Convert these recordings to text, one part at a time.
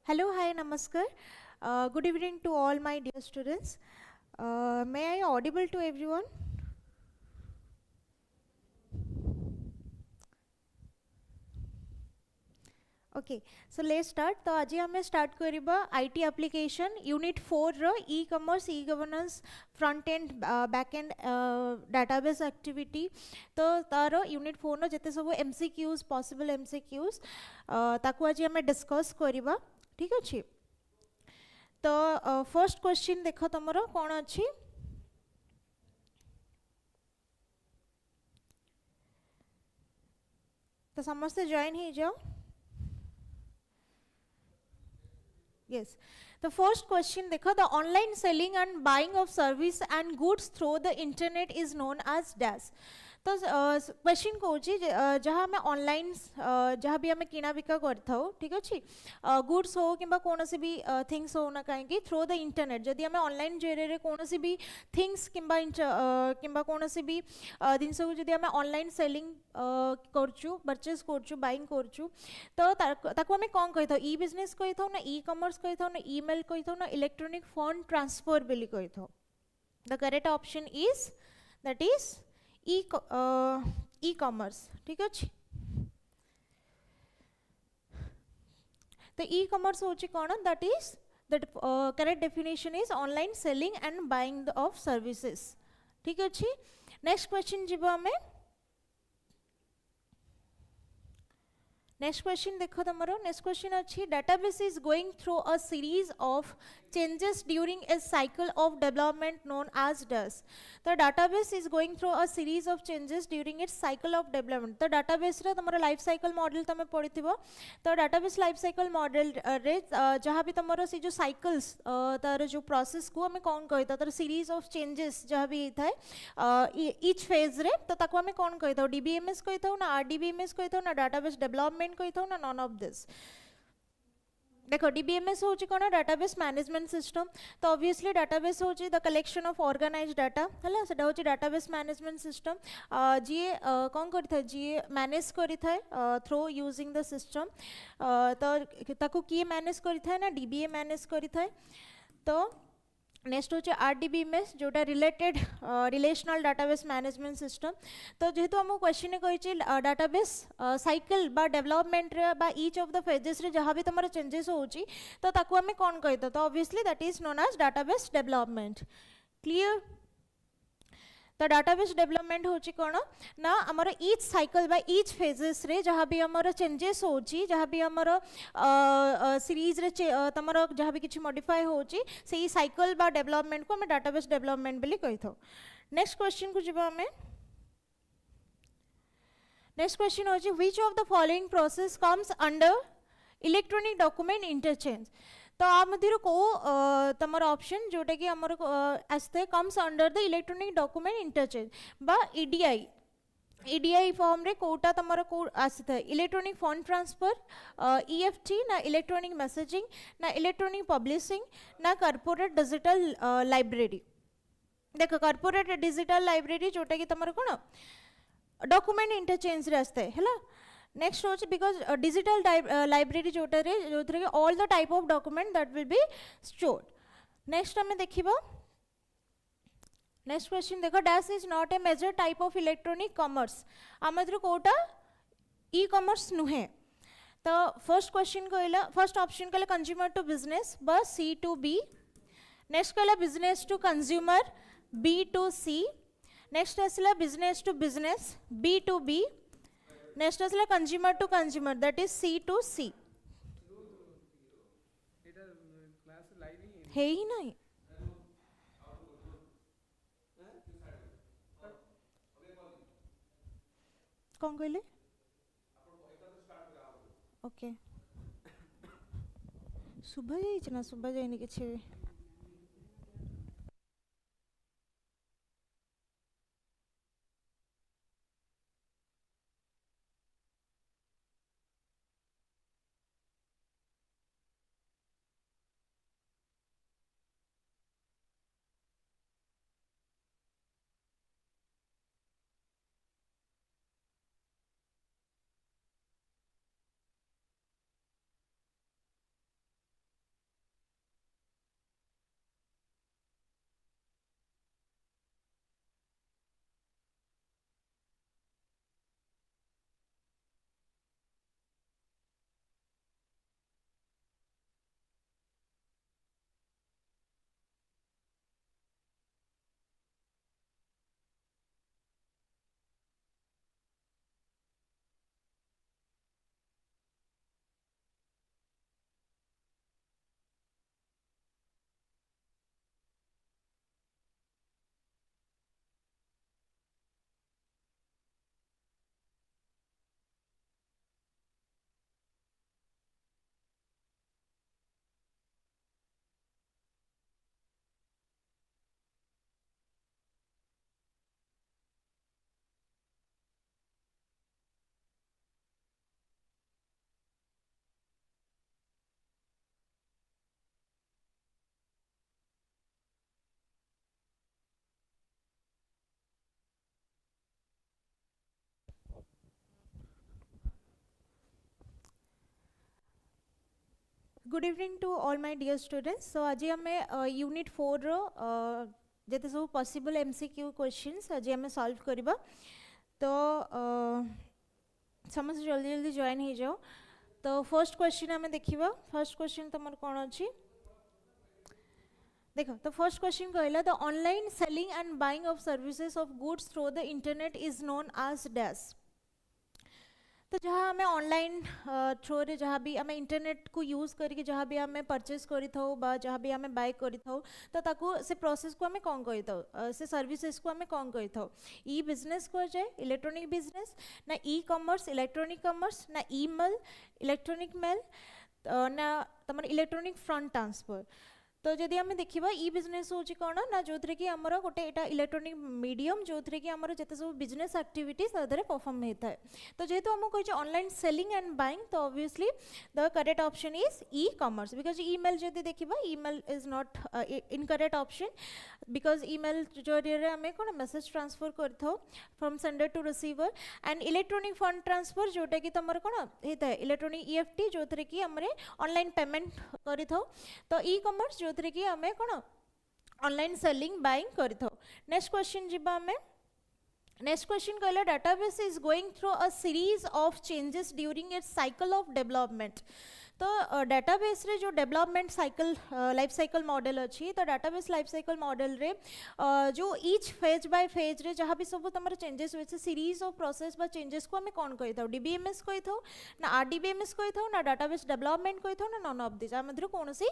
Hello, hi, namaskar. Good evening to all my dear students. May I audible to everyone? Okay, so let's start. तो आज हमें start करिबा IT application unit 4 row e-commerce e-governance front end back end database activity तो तारो unit 4 no जते सब MCQs possible MCQs ताकू आज हमें discuss करिबा ठीक अछि तो फर्स्ट क्वेश्चन देख तुमरो कौन अच्छी तो समस्ते जॉइन ही जाओ yes the first question देखो the online selling and buying of service and goods through the internet is known as dash तो क्वेश्चन कौन जहाँ आम ऑनलाइन जहाँ भी आम किना बिका करता ठीक अच्छे गुड्स हो कि कौन सी भी थिंग्स हो ना कहीं थ्रू द इंटरनेट जदि आम ऑनलाइन जरिए कौन सी भी थिंग्स कि कौन सी भी जिनस को जदि आम ऑनलाइन सेलिंग करचु परचेज करचु बाइंग करचु तो ताको आम कौन कही था ई बिजनेस कही था ना ई कॉमर्स कही था ना ईमेल कही था ना इलेक्ट्रॉनिक फंड ट्रांसफर बोली कही था the correct option is that is e-commerce ठीक अच्छे तो ई-कॉमर्स होची कौन that is that correct definition is online selling and buying of services ठीक अच्छे नेक्स्ट क्वेश्चन जीवा हमें नेक्स्ट क्वेश्चन देखो तुमरो नेक्स्ट क्वेश्चन अच्छी database is going through a series of changes during a cycle of development known as does the database is going through a series of changes during its cycle of development तो database रे तुमरो life cycle model तमे पढ़िथिबो तो database life cycle model रे जहाँ भी तुमरो से जो cycles तार जो प्रोसेस को हमें कौन कहिता तार सीरीज ऑफ चेंजेस जहाँ भी थाए ईच फेज रे तो ताको हमें कौन कहिता डीबीएमएस कहिता ना आरडीबीएमएस कहिता ना database development कही था ना नॉन ऑफ दिस देखो डीबीएमएस होची कोन डाटाबेस मैनेजमेंट सिस्टम तो ऑब्वियसली डाटाबेस होची the collection of organised data हला सेटा होची डाटाबेस मैनेजमेंट सिस्टम जी कोन करि था जी मैनेज करि था थ्रू यूजिंग द सिस्टम तो ताको की मैनेज करि था ना डीबीए मैनेज करि था तो नेक्स्ट होचे आरडीबीएमएस जोटा related relational database management system तो जेहेतु हम क्वेश्चन कही डाटाबेस साइकिल बा डेवलपमेंट रे बा ईच ऑफ द फेजेस रे जहाँ भी तुम चेंजेस होची तो ताकू आम कौन कही तो obviously that is known as database development clear तो डाटाबेस डेवलपमेंट होची कौन ना आमर ईच साइकिल बा ईच फेजेस रे जहाँ भी आमर चेंजेस होची जहाँ भी आमर सीरीज रे तमर जहाँ भी किछि मॉडिफाई होची सेही साइकिल बा डेवलपमेंट को हमें डाटाबेस डेवलपमेंट बोली कहि थो नेक्स्ट क्वेश्चन को जिबा हमें नेक्स्ट क्वेश्चन होची which of the following process comes under electronic document interchange तो आ मध्य को तमर ऑप्शन जोटा कि हमर आस्ते comes under the electronic document interchange बा ईडीआई ईडीआई फॉर्म रे कोटा तमर को आसी इलेक्ट्रॉनिक फंड ट्रांसफर ईएफटी ना इलेक्ट्रॉनिक मैसेजिंग ना इलेक्ट्रॉनिक पब्लिशिंग ना कॉर्पोरेट डिजिटल लाइब्रेरी देखो कॉर्पोरेट डिजिटल लाइब्रेरी जोटा कि तमर कोन डॉक्यूमेंट इंटरचेंज रे आस्ते हैला नेक्स्ट होची बिकॉज डिजिटल लाइब्रेरी जोटा रे जोथरे all the type of document that will be stored next हमें देखिबो नेक्स्ट क्वेश्चन देखो dash is not a major type of electronic commerce आमद्र कोटा ई कॉमर्स नुहे तो फर्स्ट क्वेश्चन कहला फर्स्ट ऑप्शन कहला कंज्यूमर टू बिजनेस बस सी टू बी नेक्स्ट कहला business to consumer B to C next आसला business to business B to B next आसला consumer to consumer that is C to सी है ही नहीं कौन कहले ओके सुबह जाइछ ना सुबह जाइनी किछि good evening to all my dear students. So आज आम यूनिट 4 रो जिते सब पॉसिबल एमसीक्यू क्वेश्चंस आज आम सॉल्व करबा. तो समस्त जल्दी जल्दी जॉइन हो जाओ. तो फर्स्ट क्वेश्चन आम देखिबा. फर्स्ट क्वेश्चन तुमर कोन अछि देखो. तो फर्स्ट क्वेश्चन कहला the online selling and buying of services of goods through the internet is known as dash. तो जहाँ आम ऑनलाइन थ्रो रे जहाँ भी आम इंटरनेट को यूज करके जहाँ भी आम परचेस करी थाउ बा जहाँ भी आम बाय करी थाउ तो ताकू से प्रोसेस को आम कौन कही थाउ से सर्विसेज को आम कौन कही थाउ. ई बिजनेस को जाए इलेक्ट्रॉनिक बिजनेस ना ई कॉमर्स इलेक्ट्रॉनिक कॉमर्स ना ईमेल इलेक्ट्रॉनिक मेल ना तुम इलेक्ट्रॉनिक फंड ट्रांसफर. तो जदि आम देखा ई बिजनेस हूँ कौन ना जो थी कि आमर गोटे यहाँ इलेक्ट्रॉनिक मीडियम जो थी कि आमर जिते सब बिजनेस एक्टिविटीज तादे परफॉर्म होता है. तो जेहेतु आमको कही ऑनलाइन सेलिंग एंड बाइंग तो obviously the correct option is e-commerce because email जदि देखा email is not incorrect option because email जरिए आम कौन मेसेज ट्रांसफर कर from sender to receiver and electronic fund transfer जोटा कि तुम कौन होता है इलेक्ट्रॉनिक ईएफटी जो थी कि आम ऑनलाइन पेमेंट करी थाउ. तो ई कॉमर्स जो थी कि आम कौन ऑनलाइन सेलिंग बाइंग करी थाउ. नेक्स्ट क्वेश्चन जीवा आम. नेक्स्ट क्वेश्चन कहला database is going through a series of changes during its cycle of development. तो डाटाबेस रे जो development cycle life cycle model अच्छी तो डाटाबेस लाइफ साइकिल मॉडल रे जो ईच फेज बाय फेज रे जहाँ भी सब तुम चेंजेस हुए सीरीज ऑफ प्रोसेस बा चेंजेस को आम कौन कही था डीबीएमएस कही था ना आरडीबीएमएस कही था ना डाटाबेस डेवलपमेंट कही था ना नॉन ऑफ दिस मध्य कौन सी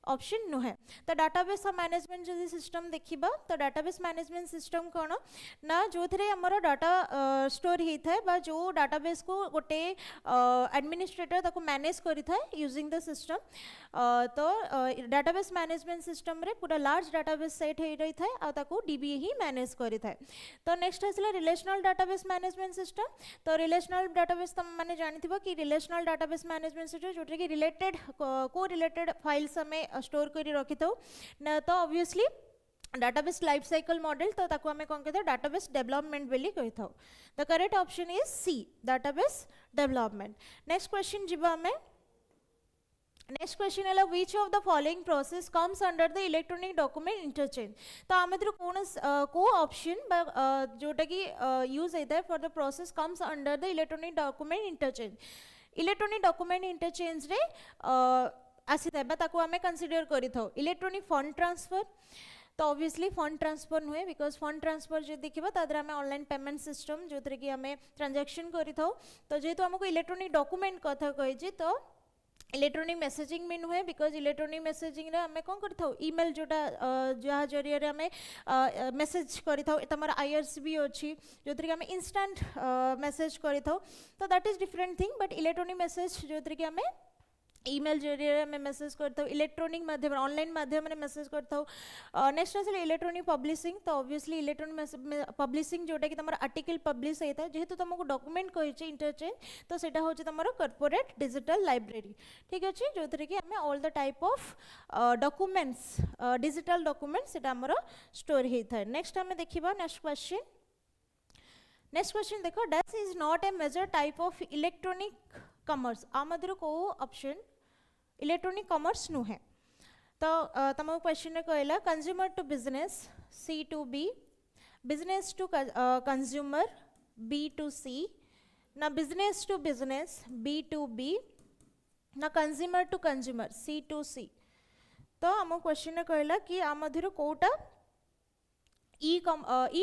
ऑप्शन नुहे. तो डाटाबेस मैनेजमेंट जो सिस्टम देखा तो डाटाबेस मैनेजमेंट सिस्टम कौन ना जो थे आमर डाटा स्टोर होता है जो डाटाबेस को गोटे एडमिनिस्ट्रेटर ताको मैनेज करी था यूजिंग द सिस्टम. तो डाटाबेस मैनेजमेंट सिस्टम रे पूरा लार्ज डाटाबेस सेट हो रही था आ ताको डीबीए ही मैनेज करी था. तो नेक्स्ट आसला रिलेशनल डाटाबेस मैनेजमेंट सिस्टम. तो रिलेशनल डाटाबेस तुम मैंने जानी कि रिलेशनल डाटाबेस मैनेजमेंट सिस्टम जो कि रिलेटेड को रिलेटेड फाइल्स हमें स्टोर कर रखी था ना. तो obviously database life cycle model तो ताको हमें कौन कहते हैं डाटाबेस डेवलपमेंट बेली कही था. The correct option is C database development. Next question जीवा हमें. नेक्स्ट क्वेश्चन है which of the following process comes under the electronic document interchange. तो आम कौन को ऑप्शन जोटा कि यूज होता है for the process comes under the electronic document interchange. Electronic document interchange रे आसी था आम कंसीडर करी था इलेक्ट्रॉनिक फंड ट्रांसफर. तो ऑब्वियसली फंड ट्रांसफर नुहे बिकॉज फंड ट्रांसफर जो देखा तादर आम ऑनलाइन पेमेंट सिस्टम जो थी कि आम ट्रांजेक्शन करी था. तो जेहेतु आमको इलेक्ट्रॉनिक डॉक्यूमेंट कथा कही तो इलेक्ट्रॉनिक मेसेजिंग भी नुहे बिकॉज इलेक्ट्रॉनिक मेसेजिंग रे आम कौन कर ईमेल जोटा जहाँ जरिए आम मेसेज करी था तुम आईआरसीबी अच्छी जो थी कि आम इंस्टांट मेसेज करी था. तो that is different thing but electronic message जो थी कि आम ईमेल जरिए आम मेसेज करता इलेक्ट्रॉनिक माध्यम ऑनलाइन माध्यम मेसेज करता. नेक्स्ट आसे इलेक्ट्रॉनिक पब्लिशिंग. तो ऑब्वियसली इलेक्ट्रॉनिक पब्लिशिंग जोटा कि तुम आर्टिकल पब्लिश होता है जेहेतु तुमको डॉक्यूमेंट कही इंटरचेंज तो सेटा हूँ तुम कॉर्पोरेट डिजिटल लाइब्रेरी. ठीक अच्छे जो थी कि आम all the type of documents digital documents आमर स्टोर होता है. नेक्स्ट आम देखा नेक्स्ट क्वेश्चन. नेक्स्ट क्वेश्चन देखो dash is not a major type of electronic commerce. आ मध्य को ऑप्शन इलेक्ट्रॉनिक कॉमर्स नुहे. तो तुम क्वेश्चन कहला consumer to business C to B business to consumer B to C ना business to business B to B ना consumer to consumer C to C. तो आम क्वेश्चन कहला कि आ मध्य कोटा ई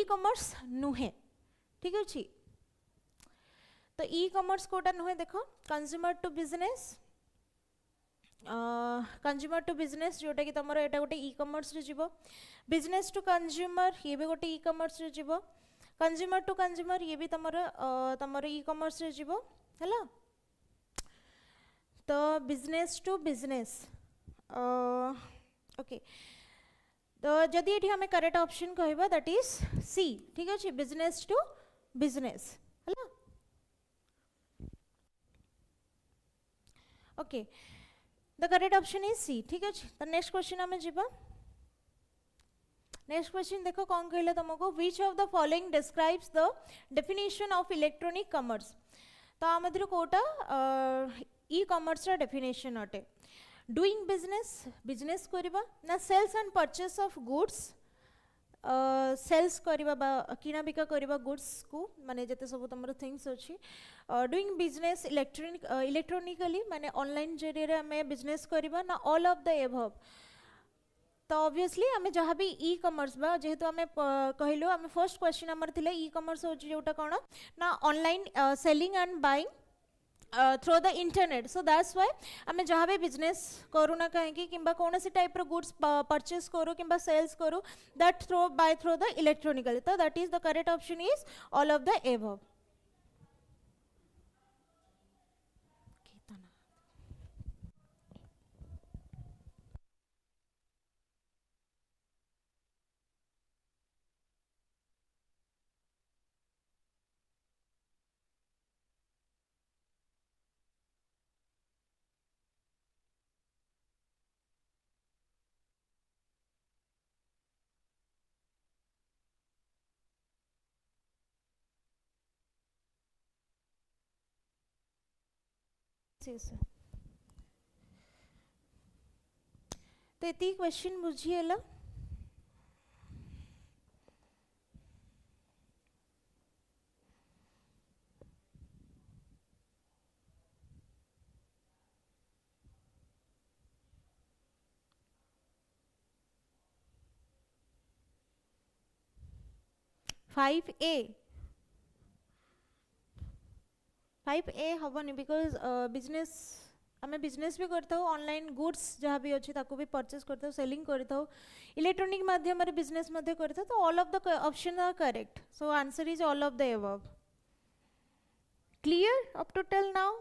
कॉमर्स नुहे. ठीक अच्छे. तो ई कॉमर्स कोटा नुहे देखो consumer to business consumer to business जोटा कि तुम यहाँ गोटे ई कॉमर्स रे जीवो. बिजनेस टू कंज्यूमर ये भी गोटे ई कॉमर्स रे जीवो. कंज्यूमर टू कंज्यूमर ये भी तुम ई कॉमर्स रे जीवो हैला. तो बिजनेस टू बिजनेस ओके. तो जदि ये आम करेक्ट ऑप्शन कहबा दैट इज सी. ठीक अच्छे बिजनेस टू बिजनेस हैला. Okay the correct option is C. ठीक अच्छे. तो नेक्स्ट क्वेश्चन आम जीवा. नेक्स्ट क्वेश्चन देखो कौन कहले तुमको which of the following describes the definition of electronic commerce. तो आ मध्य कोटा ई कॉमर्स डेफिनेशन अटे. डूइंग बिजनेस बिजनेस करबा ना sales and purchase of goods sales करबा बा किना बिका करबा गुड्स को माने जते सब तमरो थिंग्स अछि डूइंग बिजनेस इलेक्ट्रॉनिकली माने ऑनलाइन जरिए हमें बिजनेस करबा ना ऑल ऑफ द एबव तो ऑब्वियसली आमे जहाँ भी ई कॉमर्स बा जेहेतु आमे कहलो आमे फर्स्ट क्वेश्चन हमर थिले ई कॉमर्स हो जोटा कोन ना online selling and buying through the internet so that's why आमे जहाँ भी बिजनेस करू ना कहीं किंबा कौन सी टाइप रो गुड्स परचेस करू किंबा सेल्स करू दैट थ्रू द इलेक्ट्रॉनिकली तो that is the correct option is all of the above तो ये क्वेश्चन बुझीगला 5A 5A हबनी बिकॉज बिजनेस आम बिजनेस भी करता ऑनलाइन गुड्स जहाँ भी अच्छी ताको भी परचेस करता सेलिंग करता इलेक्ट्रॉनिक माध्यम बिजनेस करता तो all of the option are correct so answer is all of the above clear up to till now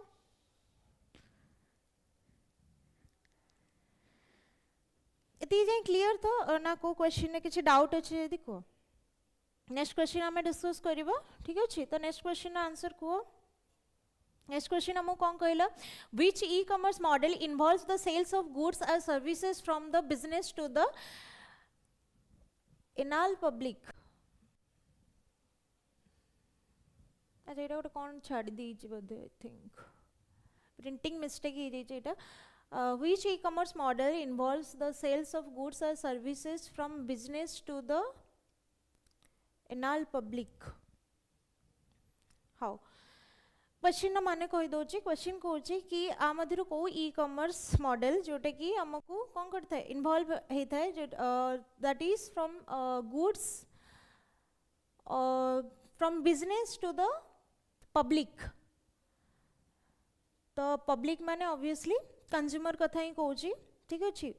इतनी जाए क्लियर तो ना को क्वेश्चन ने किसी डाउट अच्छे देखो नेक्स्ट क्वेश्चन आम डिस्कस करबा ठीक अच्छे तो नेक्स्ट क्वेश्चन आंसर कह नेक्स्ट क्वेश्चन हमको कौन कहला which e commerce model involves the sales of goods and services from the business to the general public अच्छा ये गोटे कौन छाड़ी देइछि बोधे आई थिंक प्रिंटिंग मिस्टेक ही जाइछि एटा which e-commerce model involves the sales of goods or services from business to the anal public how question ना माने कहि दोछि क्वेश्चन कहूछि कि आ मध्यरु को ई कॉमर्स मॉडल जोटा कि हमको कोन करता है इन्वॉल्व हेता है जो that is from goods from business to the public तो पब्लिक माने ऑब्वियसली कंज्यूमर कथा ही कहूछि ठीक अछि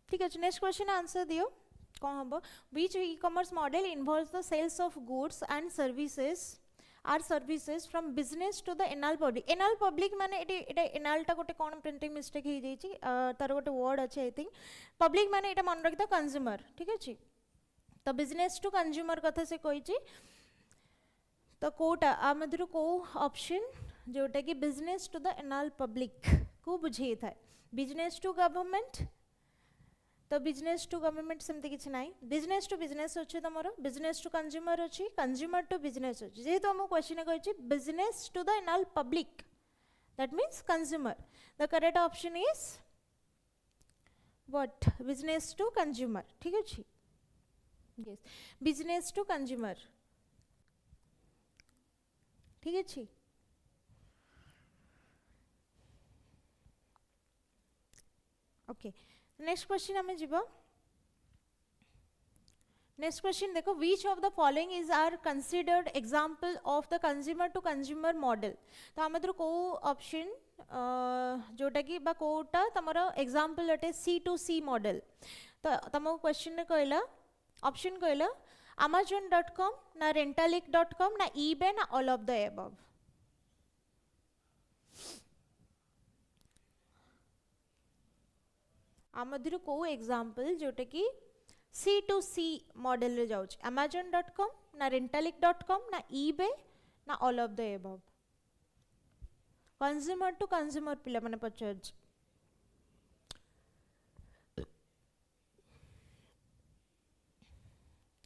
ठीक है नेक्स्ट क्वेश्चन आंसर दियो कौन हम which e commerce model involves the sales of goods and services from business to the general public माने एटा एनालटा गोटे कौन प्रिंटिंग मिस्टेक हो जाइछि तार गोटे वर्ड अच्छे आई थिंक पब्लिक माने एटा मन रखिता कंज्यूमर ठीक अछि तो बिजनेस टू कंज्यूमर कथा से कही तो कोटा आ मध्यरु को ऑप्शन जोटा कि business to the general public को बुझे था बिजनेस टू गवर्नमेंट तो बिजनेस टू गवर्नमेंट सेमती किछि नाही बिजनेस टू बिजनेस अछि तमरो बिजनेस टू कंज्यूमर अछि कंज्यूमर टू बिजनेस अछि जेहेतु हम क्वेश्चन कहिछि business to the general public that means consumer the correct option is what business to consumer ठीक अछि yes business to consumer ठीक अछि ओके नेक्स्ट क्वेश्चन हमें जीवा नेक्स्ट क्वेश्चन देखो which of the following is are considered example of the consumer to consumer model तो हमर को ऑप्शन जोटा कि बा कोटा तमरो एग्जांपल अटे C2C मॉडल तो तमो क्वेश्चन ने कहला ऑप्शन कहला amazon.com ना rentalic.com ना eBay ना all of the above आमधिरु को एग्जांपल जोटे कि C2C मॉडल रे जाउछ amazon.com ना rentalic.com ना eBay ना all of the above consumer to consumer पिला माने पचार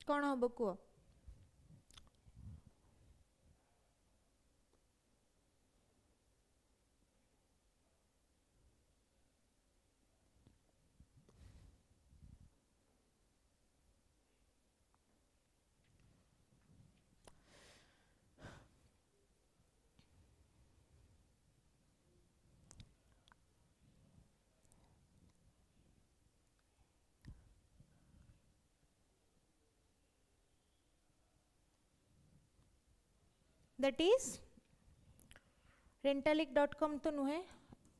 कौन हम कह दैट इज rentalic.com तो नुहे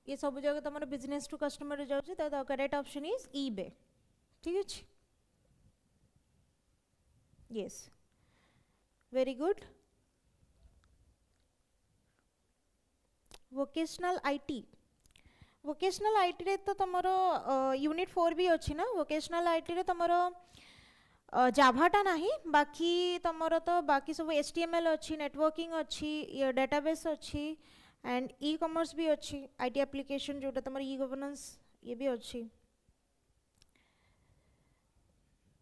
ये सब जगह तुम बिजनेस टू कस्टमर जाऊँ तो the correct option is eBay ठीक है yes very good vocational IT vocational IT रे तो तुम यूनिट 4 भी अच्छी ना वोकेशनल आईटी रे तुम जाभाटा ना बाकी तुम तो बाकी सब HTML अच्छी नेटवर्किंग अच्छी डेटाबेस अच्छी एंड ई कॉमर्स भी अच्छी आईटी एप्लिकेशन जोटा तुम ई गवर्नेंस ये भी अच्छी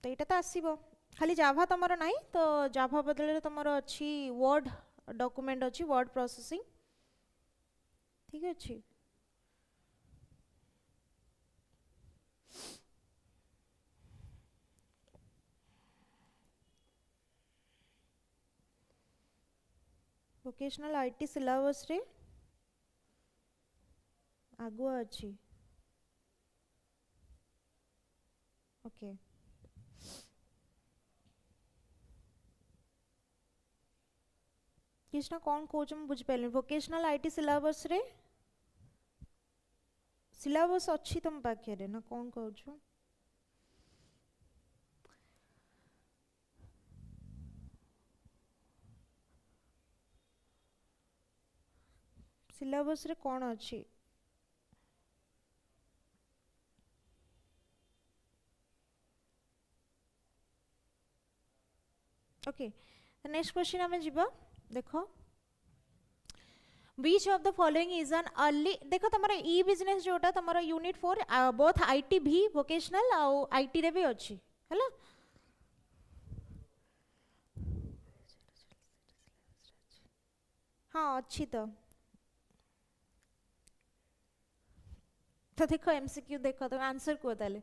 तो यहाँ तो आसो खाली जाभा तुम ना तो जाभा बदल तुम अच्छी वर्ड डॉक्यूमेंट अच्छी वर्ड प्रोसेसिंग ठीक अच्छे वोकेशनल आईटी सिलेबस रे आगुआ अच्छी ओके कृष्णा कौन कौच मुझे बुझिपारे वोकेशनल आईटी सिलेबस रे सिलेबस अच्छी तुम पाखे ना कौन कहूँ सिलेबस रे कौन अच्छी ओके नेक्स्ट क्वेश्चन आमे जिबा देखो which of the following is an early देखो तुम्हारा ई बिजनेस जोटा तुम्हारा यूनिट 4 बोथ आईटी भी वोकेशनल आउ आईटी रे भी अच्छी हैला हाँ अच्छी तो देखो एमसीक्यू देखो तो आंसर को ताले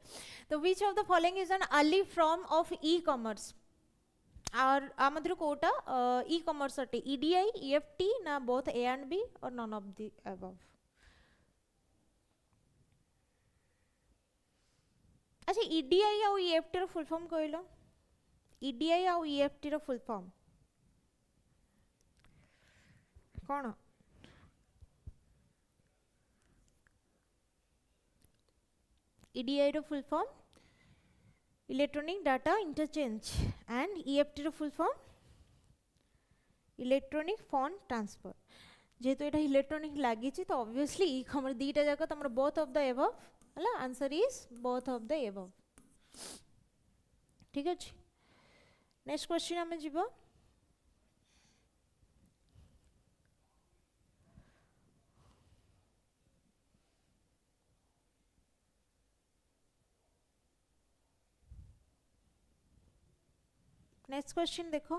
तो which of the following is an early form of e-commerce और आमद्र कोटा ई कॉमर्स अटे ईडीआई ईएफटी ना बोथ ए एंड बी और नॉन ऑफ द अबव अच्छा ईडीआई और ईएफटी रो फुल फॉर्म कहलो ईडीआई और ईएफटी रो फुल फॉर्म कौन ईडीआई रो full form electronic data interchange and EFT रो full form electronic fund transfer जेहेतु ये इलेक्ट्रॉनिक लगी तो ऑब्वियसली ई कॉमर्स दीटा जाक तुम बोथ ऑफ द एबव है answer is both of the above ठीक अच्छे नेक्स्ट क्वेश्चन आम जीव नेक्स्ट क्वेश्चन देखो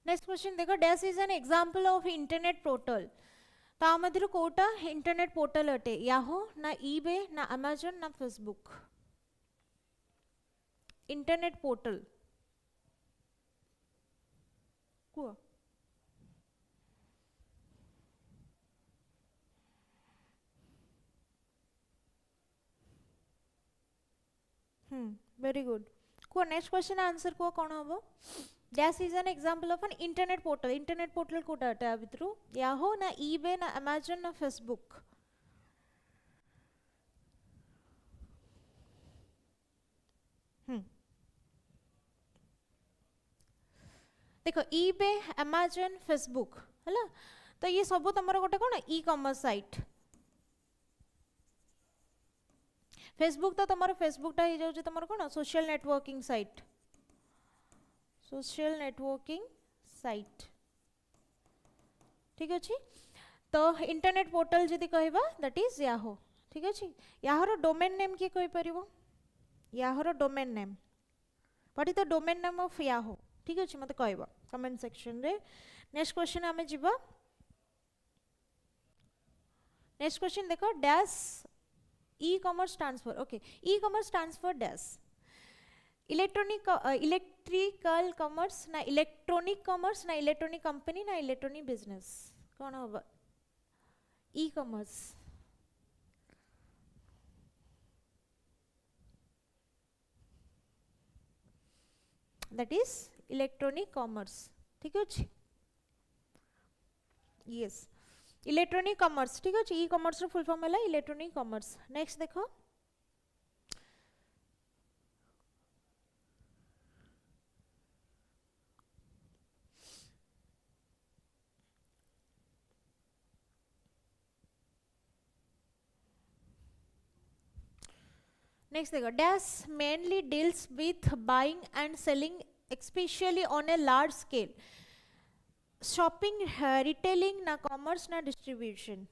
नेक्स्ट क्वेश्चन देखो dash is an example of internet portal ता मध्य कोटा इंटरनेट पोर्टल अटे याहो ना ईबे ना अमेजन ना फेसबुक इंटरनेट पोर्टल को वेरी गुड को नेक्स्ट क्वेश्चन आंसर को कौन हम dash is an example of an internet portal कोटा अटे भितर याहो ना ईबे ना अमेजन ना फेसबुक देखो ईबे अमेजन फेसबुक है तो ये सब तुम गोटे कौन ई कॉमर्स साइट फेसबुक तो तुम फेसबुकटा हो जाए तुम कौन सोशल नेटवर्किंग साइट ठीक अच्छे तो इंटरनेट पोर्टल जदि कहबा दैट इज याहो ठीक अच्छे याहर डोमेन नेम किए कहि परिबो याहर domain name what is the domain name of Yahoo ठीक अच्छे मत कहबा कमेंट सेक्शन रे नेक्स्ट क्वेश्चन आमे जिबा नेक्स्ट क्वेश्चन देखो dash E-commerce stands for, okay, e-commerce stands for dash. Electrical commerce ना इलेक्ट्रॉनिक कॉमर्स ना इलेक्ट्रॉनिक कंपनी ना इलेक्ट्रॉनिक बिजनेस कौन होगा e commerce that is electronic commerce ठीक अच्छे यस इलेक्ट्रॉनिक कॉमर्स ठीक अच्छे ई कॉमर्स फुल फॉर्म है इलेक्ट्रॉनिक कॉमर्स नेक्स्ट देखो नेक्स्ट देखो dash mainly deals with buying and selling especially on a large scale shopping retailing ना commerce ना distribution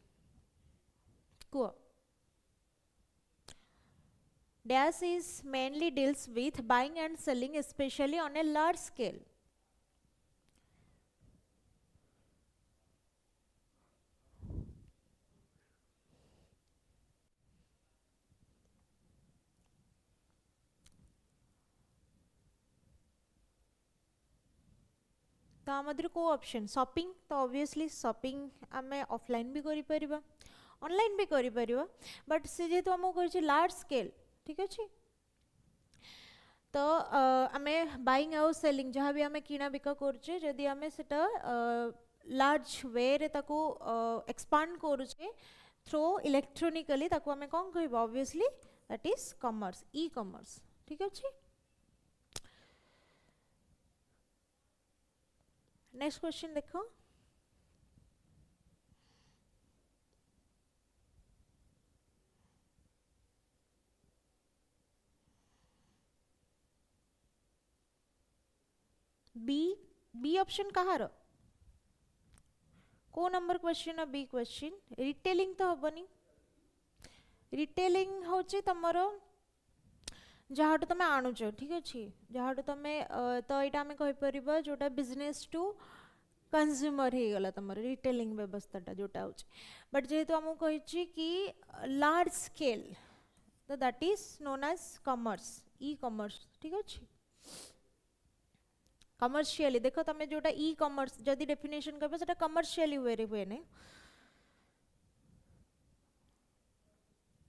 को dash is mainly deals with buying and selling especially on a large scale तो मध्य को option shopping तो obviously shopping आम offline भी करि परिबा online भी करि परिबा बट से जेतु हम कहि लार्ज स्केल ठीक अछि तो आमे बाइंग आउ सेलिंग जहाँ भी आमे किना बिका करछे जदि आमे सेटा लार्ज वे रे ताको एक्सपांड करछे थ्रू इलेक्ट्रॉनिकली ताको आमे कोन कहबो obviously that is commerce e commerce ठीक अछि नेक्स्ट क्वेश्चन देखो बी ऑप्शन कहार को number question B question retailing तो हबनी रिटेलिंग होची तमरो जहाँटू तुम आणुच ठीक अच्छे जहाँटू तुम तो यहाँ आम कहीपर जोटा बिजनेस टू कंज्यूमर हो गला तुम रिटेलिंग व्यवस्था जोटा हो बट जेहेतु आमको कही कि लार्ज स्केल तो that is known as commerce e commerce ठीक अच्छे कमर्शियली देख तुम जोटा ई कॉमर्स जदि डेफिनेशन कह कमर्शियली वे हुए नहीं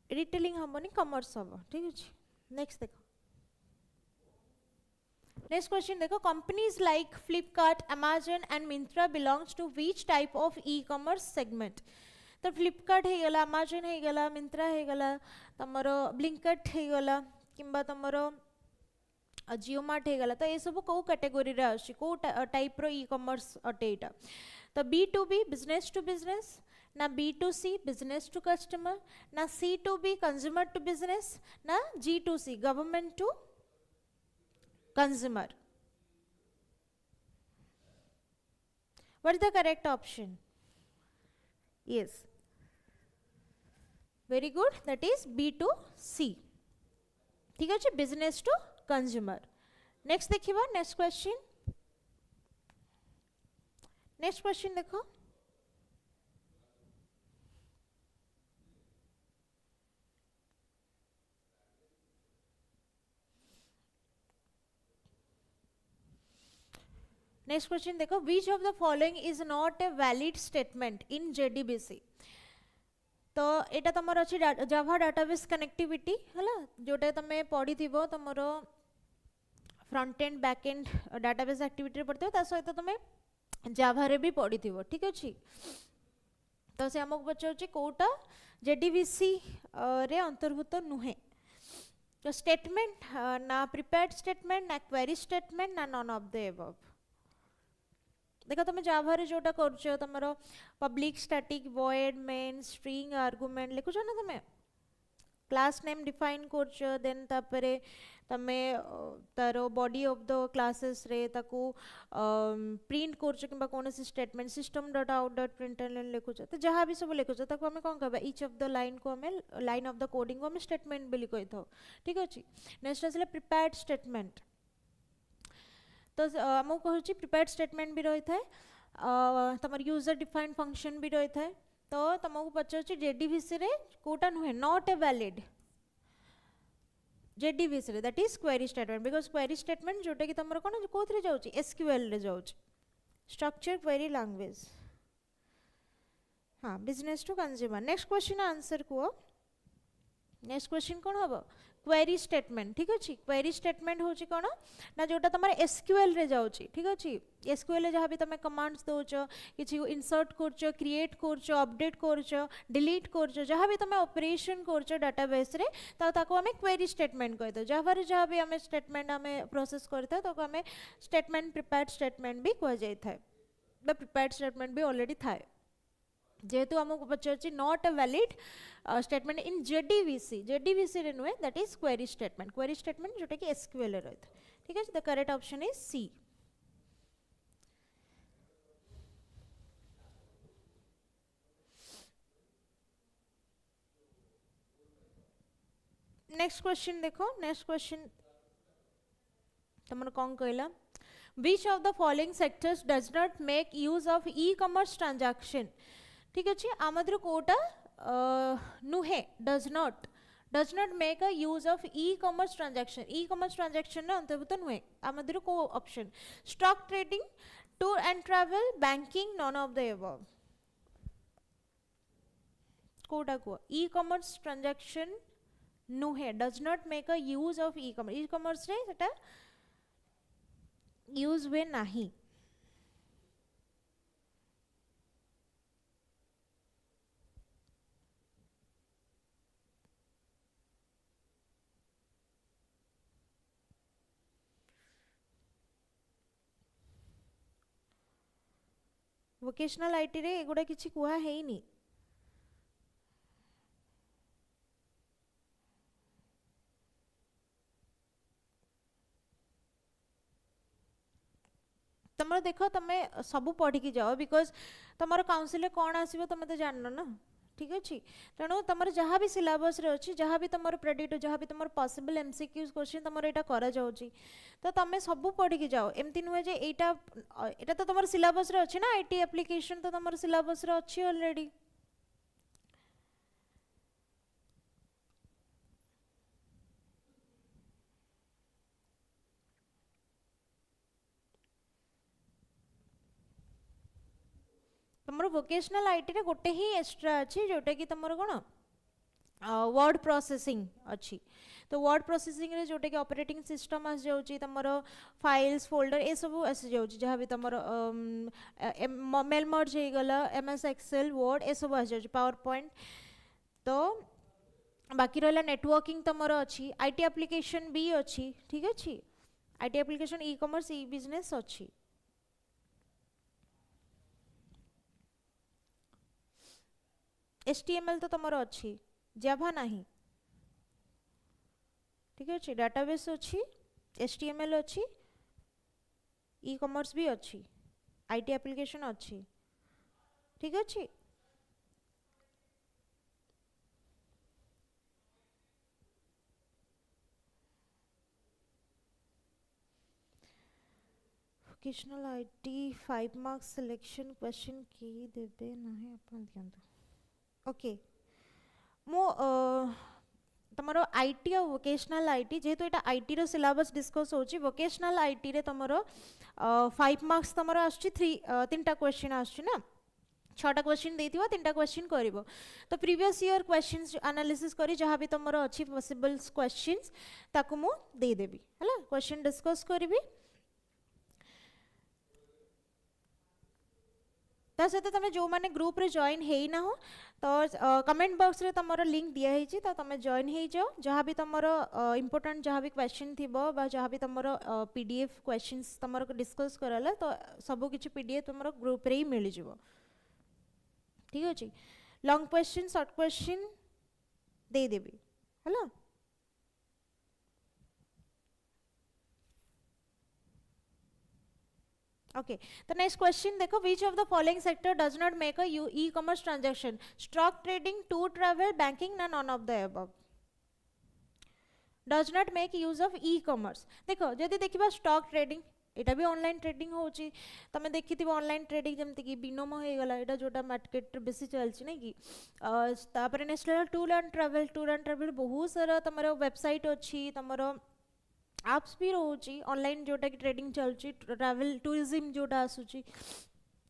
रिटेलिंग हमनी कॉमर्स हम ठीक अच्छे नेक्स्ट देखो नेक्स्ट क्वेश्चन देखो companies like Flipkart Amazon and Myntra belongs to which type of e commerce segment तो फ्लिपकार्ट हो गला अमेजन हो गला मिंत्रा हो गला तमर ब्लिंकिट हो गला किंबा तमर जियो मार्ट हो गला तो ये सब कौ कैटेगरी रे आछि कौ टाइप रो ई कॉमर्स अटे एटा तो B2B बिजनेस टू बिजनेस ना B2C बिजनेस टू कस्टमर ना C2B कंज्यूमर टू बिजनेस ना G2C government to consumer what is the correct option yes very good that is B2C ठीक है बिजनेस टू कंज्यूमर नेक्स्ट देखिबा next question देखो next question देखो which of the following is not a valid statement in JDBC तो एटा तमर अछि जावा database connectivity हला जोटा तमे पढी थिबो तमरो front end back end database activity रे पढते ता सहित तमे जावा रे भी पढी थिबो ठीक अछि तो से हमक पचाउछि कोटा JDBC रे अंतर्भुक्त नुहे तो स्टेटमेंट ना प्रिपेयर्ड स्टेटमेंट ना क्वेरी स्टेटमेंट ना नॉन ऑफ द एबव देखो तुम जावा रे जोटा करछ तमरो public static void main string argument लिखुछ ना तुम क्लास नेम डिफाइन करछ देन तापरे तमे तारो बॉडी ऑफ द क्लासेस रे ताकू प्रिंट करछ किबा कोनसी statement system dot out dot println लिखुछ तो जहां भी सब लिखुछ ताकू हमें कोन कहबा ईच ऑफ द लाइन को हमें लाइन ऑफ द कोडिंग को हमें स्टेटमेंट बोली कहि थाओ ठीक अछि नेक्स्ट आसले प्रिपेयर्ड स्टेटमेंट तो आमको कहूँ प्रिपेयर्ड स्टेटमेंट भी रही है तुम यूजर डिफाइंड फंक्शन भी रही है तो तुमको पचार जेडीवीसी रे कोटा नुहे नॉट ए वैलिड जेडीवीसी रे that is query statement because query statement जोटा कि तुम कौन कौन जाऊँ एसक्यूएल रे जाऊँ स्ट्रक्चर क्वेरी लैंग्वेज हाँ business to consumer next question answer को नेक्स्ट क्वेश्चन कौन हम क्वेरी स्टेटमेंट ठीक अच्छे क्वेरी स्टेटमेंट हूँ कौन ना जोटा तुम एसक्यूएल रे जाऊँ ठीक अच्छे एसक्यूएल रे जहाँ भी तुम कमांड्स दौच कि इनसर्ट कर क्रिएट कर अपडेट कर डिलीट कर जहाँ भी तुम ऑपरेशन कर डाटाबेस रे ताको आम क्वेरी स्टेटमेंट कहते जहाँ जहाँ भी आम स्टेटमेंट आम प्रोसेस करता आम स्टेटमेंट प्रिपेयर्ड स्टेटमेंट भी कह जाए प्रिपेयर्ड स्टेटमेंट भी ऑलरेडी थाए जेहेतु आमको पचार not a valid statement in JDBC रे नुहे दैट इज क्वेरी स्टेटमेंट जोटा कि एसक्यूएल रही था ठीक है the correct option is C next question देखो नेक्स्ट क्वेश्चन तुम कौन कहला which of the following sectors does not make use of e-commerce transaction ठीक अच्छे आमद्र कोटा नुहे does not make a use of e-commerce transaction ना अंतर्भुक्त नुहे आमद्र को option stock trading tour and travel banking none of the above कोटा को e-commerce transaction नुहे does not make a use of e-commerce रे सेटा यूज हुए नहीं वोकेशनल आईटी रे एगुड़ा किछि कुहा हेइनी तुम देख तुम सब पढ़ी की जाओ बिकॉज तुम काउंसिल कौन आसो तुम तो जान ना ठीक अच्छे तेणु तुम जहाँ भी सिलेबस रे अच्छी जहाँ भी तुम प्रेडिक्ट जहाँ भी तुम पॉसिबल एमसीक्यूज क्वेश्चन तुम यहाँ करा जाउची तो तुम सब पढ़ी की जाओ एमती नुहे जे एटा तो तुम सिलेबस रे अच्छी ना आईटी एप्लिकेशन तो तुम सिलेबस रे अच्छी ऑलरेडी तुम वोकेशनल आईटी रे गोटे ही एक्स्ट्रा अच्छी जोटा कि तुम कौन वर्ड प्रोसेसिंग अच्छी तो वर्ड प्रोसेसिंग रे जोटा कि ऑपरेटिंग सिस्टम आस जाउची तुम फाइल्स फोल्डर ये सब आस जाउची जहाँ भी तुम मेल मर्ज हो गला एमएस एक्सेल वर्ड ये सब आस जाउची पावर पॉइंट तो बाकी रहा नेटवर्किंग तुम अच्छी आईटी एप्लिकेशन भी अच्छी ठीक अच्छे IT application e commerce E business अच्छी HTML तो तुम अच्छी जाभा नहीं ठीक अच्छे डाटाबेस अच्छी HTML अच्छी ई कॉमर्स भी अच्छी आईटी एप्लिकेशन अच्छी ठीक अच्छे vocational IT 5 marks selection question की देबे नाही अपन दियंतु ओके मो तुम आईटी और वोकेशनल आईटी जेहेतु यहाँ आईटी रो सिलेबस डिस्कस होची वोकेशनल आईटी रे तुम 5 मार्क्स तुम तीन क्वेश्चन आना 6टा क्वेश्चन देथिबो 3टा क्वेश्चन करिवो तो प्रीवियस ईयर क्वेश्चंस एनालिसिस करी जहाँ भी तुम अच्छी पॉसिबल क्वेश्चंस ताकू मु दे देबी हला क्वेश्चन डिस्कस करिवि ता सहित तुम जो मैंने ग्रुप रे जॉइन है ना हो तो कमेंट बॉक्स रे तुम लिंक दिया है तो तुम जॉइन हो जाओ जहाँ भी तुम इम्पोर्टेंट जहाँ भी क्वेश्चन थी जहाँ भी तुम पीडीएफ क्वेश्चंस तुम डिस्कस कराला तो सब किसी पीडीएफ तुम ग्रुप रे ही मिल जाव ठीक अच्छे लॉन्ग क्वेश्चन शॉर्ट क्वेश्चन दे देबी है ओके तो नेक्स्ट क्वेश्चन देखो which of the following sector does not make a e commerce transaction stock trading tour travel banking ना none of the above does not make use of E commerce देखो जदि देखिबा stock trading एटा भी online trading होची तमे देखि online trading जमती कि बिनोमो हो गला एटा जोटा मार्केट बेसी चलची नै कि तापर नेक्स्ट टूर एंड ट्रैवल बहुत सारा तमरो वेबसाइट अछि तमरो एप्स भी रोची ऑनलाइन जोटा कि ट्रेडिंग चलची ट्रैवल टूरिज्म जोटा आसुची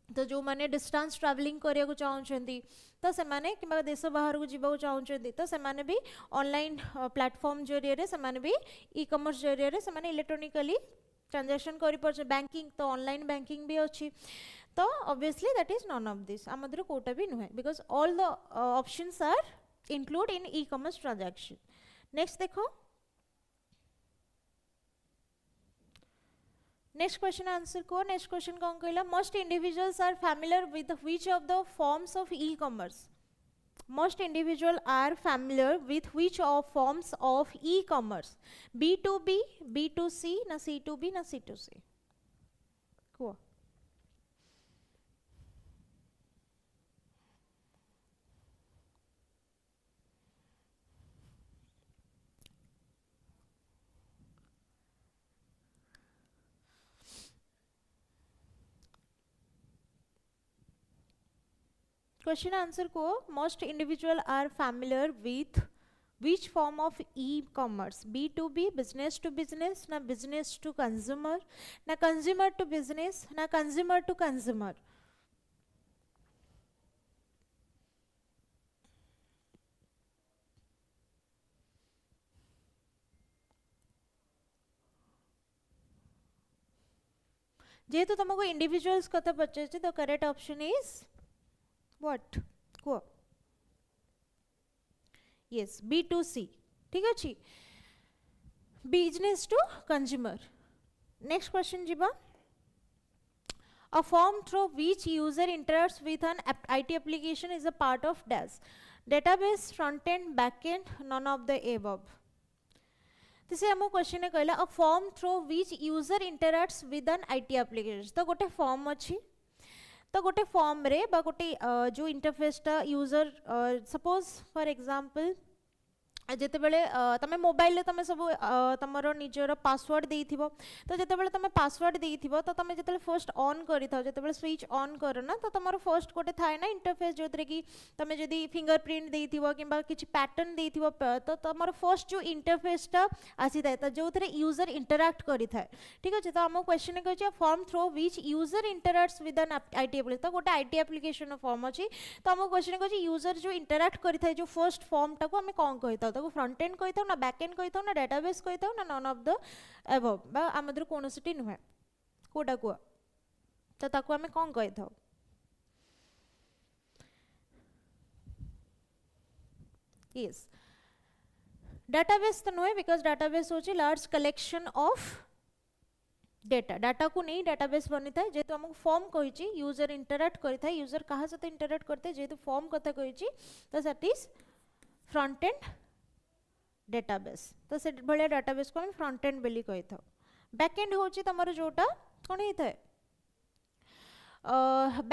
तो जो माने डिस्टेंस ट्रैवलिंग करिया को चाहउछंती तो से माने कि देश बाहर को जीवा को चाहउछंती तो से माने भी ऑनलाइन प्लेटफॉर्म जरिया रे से माने भी ई कॉमर्स जरिया रे से माने इलेक्ट्रॉनिकली ट्रांजैक्शन करि परछ बैंकिंग तो ऑनलाइन बैंकिंग भी अछि तो obviously that is none of this आमदर कोटा भी नुहे because all the options are include in e commerce transaction next देखो नेक्स्ट क्वेश्चन आंसर को नेक्स्ट क्वेश्चन कौन कहला most individuals are familiar with which of the forms of E commerce most individual are familiar with which of forms of e-commerce b2b b2c na c2b na c2c cool question answer को most individual are familiar with which form of e-commerce b2b business to business na business to consumer na consumer to business na consumer to consumer जेहेतु तुमको individuals कथा पचारे तो correct option is what को yes b2c ठीक अछि business to consumer next question जीवा a form through which user interacts with an IT application is a part of dash database front end back end none of the above तिसे हम question कहला a form through which user interacts with an IT application तो गोटे form अछि तो गोटे form रे बा गोटे जो इंटरफेस टा यूजर सपोज फॉर एग्जांपल जेते बेले तमे मोबाइल ले तमे सब तमरो निजर पासवर्ड देइथिबो तो जेते बेले तमे पासवर्ड देइथिबो तो तमे जेते फर्स्ट ऑन करिथाओ जेते बेले स्विच ऑन करो ना तो तमरो फर्स्ट गोटे थाए ना इंटरफेस जोतरे कि तमे जदी फिंगरप्रिंट देइथिबो किबा किछि पैटर्न देइथिबो तो तमरो फर्स्ट जो इंटरफेस टा आसी थाए तो जोतरे यूजर इंटरैक्ट करिथाए ठीक अछि तो हम क्वेश्चन कहै छै form through which user interacts with an IT application तो गोटे आईटी एप्लीकेशन फॉर्म अछि तो हम क्वेश्चन कहै छै यूजर जो इंटरैक्ट करिथाए जो फर्स्ट फॉर्म टा को हम कोन कहिता तो फ्रंट एंड कहिताउ ना बैक एंड कहिताउ ना डेटाबेस कहिताउ ना नन ऑफ द एबव बा आमदर कोनोसिटी नुहे कोटा को तो ताको हमें कोन कहिताउ यस डेटाबेस तो नुहे बिकॉज डेटाबेस होची लार्ज कलेक्शन ऑफ डाटा को नहीं डेटाबेस बनी था जेतु हमको फॉर्म कहिची यूजर इंटरैक्ट करिथा यूजर कहा साथ इंटरैक्ट करते जेतु फॉर्म कथा कहिची तो that is front and database तो से भले डेटाबेस को हम फ्रंट एंड बेली कहि था बैक एंड होची तमरो जोटा कोन हे थाए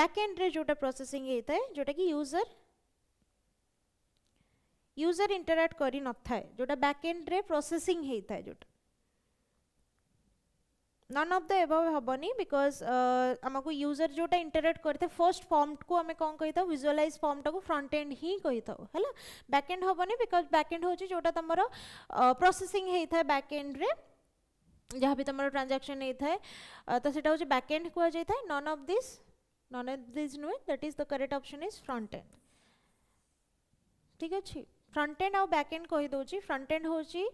बैक एंड रे जोटा प्रोसेसिंग हे थाए जोटा कि यूजर इंटरैक्ट करि न थाए जोटा बैक एंड रे प्रोसेसिंग हे थाए जोटा नन ऑफ द एबव हबनी बिकॉज हमको यूजर जोटा इंटरैक्ट करते फर्स्ट फॉर्म को हमें कौन कही था विजुअलाइज फॉर्म टाको फ्रंट एंड ही कही था हैला बैक एंड हबनी बिकॉज बैक एंड होची जोटा तमरो प्रोसेसिंग हे था बैक एंड रे जहाँ भी तमरो ट्रांजैक्शन हे था तो सेटा होची बैक एंड को जाय था none of this no that is the correct option is front end ठीक अछि फ्रंट एंड और बैक एंड कहि दोची फ्रंट एंड होची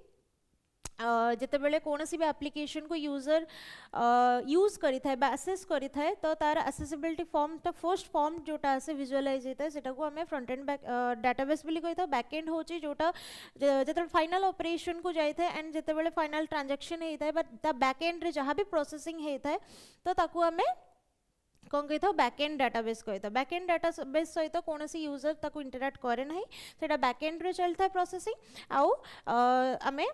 जेते बेले कोनोसी भी एप्लीकेशन को यूजर यूज करि थाए बा एक्सेस करि थाए तो तार एक्सेसिबिलिटी फॉर्म तो फर्स्ट फॉर्म जोटा आसे विजुअलाइज हेता सेटा को हमें फ्रंट एंड बैक डेटाबेस बिली कहि था बैक एंड होची जोटा जेते फाइनल ऑपरेशन को जाय थाए एंड जेते बेले फाइनल ट्रांजैक्शन हेता बट द बैक एंड रे जहां भी प्रोसेसिंग हेता तो ताको हमें कौन कही था बैक एंड डेटाबेस कही था बैक एंड डेटाबेस सहित कौन सी यूजर ताको इंटरैक्ट करे नहीं सेटा बैक एंड रे चलता है प्रोसेसिंग आउ हमें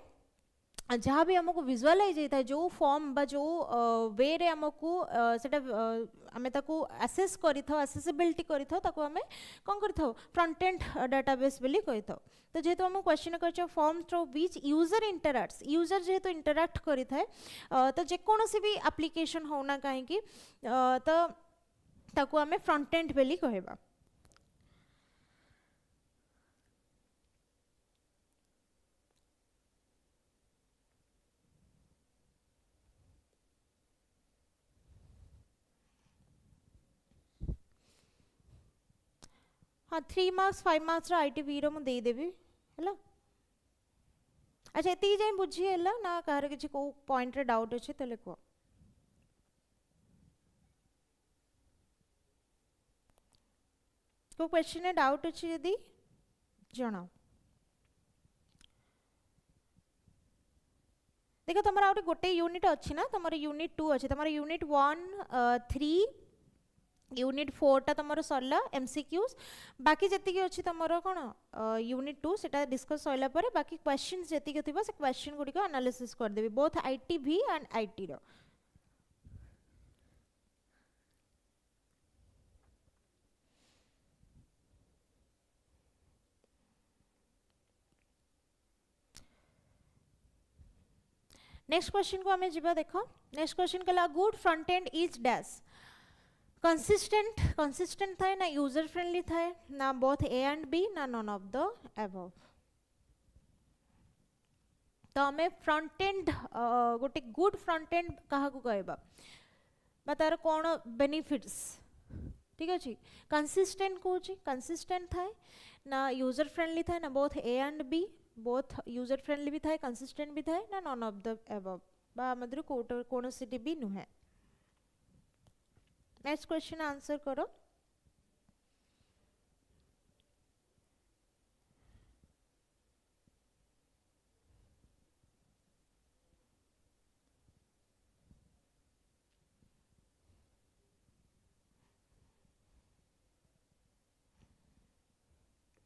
जहाँ भी आमको विजुअलाइज होता है जो फॉर्म बा जो वे रे आमको सेटा आमे ताको एसेस करि थाओ एसेसिबिलिटी करि थाओ ताको आमे कोन करि थाओ फ्रंट एंड डाटाबेस बोली कहि थाओ तो जेहेतु आम क्वेश्चन कर form through which user interacts user जेहेतु इंटराक्ट करि थाए तो जेकोसी भी एप्लिकेशन होना कहीं तो ताको आमे फ्रंट एंड बोली कहबा हाँ 3 मार्क्स 5 मार्क्स आईटीवी रो मु दे देबी हैला अच्छा एति जाय बुझी हैला ना कार किछि को पॉइंट रे डाउट अछि तले को को क्वेश्चन है डाउट अछि यदि जणाओ देखो तुम गोटे यूनिट अच्छी ना तुम यूनिट 2 अच्छी तुम यूनिट 1 3 यूनिट 4 टा तुम सरला एमसीक्यूज बाकी जी अच्छी तुम कौन यूनिट 2 से डिस्कस सरला बाकी क्वेश्चन जी थी से क्वेश्चन गुड़िक एनालिसिस करदेवी बोथ आईटीवी एंड आईटी रो नेक्स्ट क्वेश्चन को हमें जीवा देखो नेक्स्ट क्वेश्चन कहला good front end is dash consistent consistent थाए ना यूजर फ्रेंडली थाए ना बोथ ए एंड बी ना नॉन ऑफ द अबव तो हमें फ्रंट एंड गोटे गुड फ्रंट एंड क्या कहबा बा तार कौन बेनिफिट्स ठीक अच्छे कंसिस्टेंट कौन कंसिस्टेंट थाए ना यूजर फ्रेंडली थाए ना both A and B both user friendly भी थाए कंसिस्टेंट भी थाए ना नॉन ऑफ द अबव बा मधुर कौन सी भी नुहे नेक्स्ट क्वेश्चन आंसर करो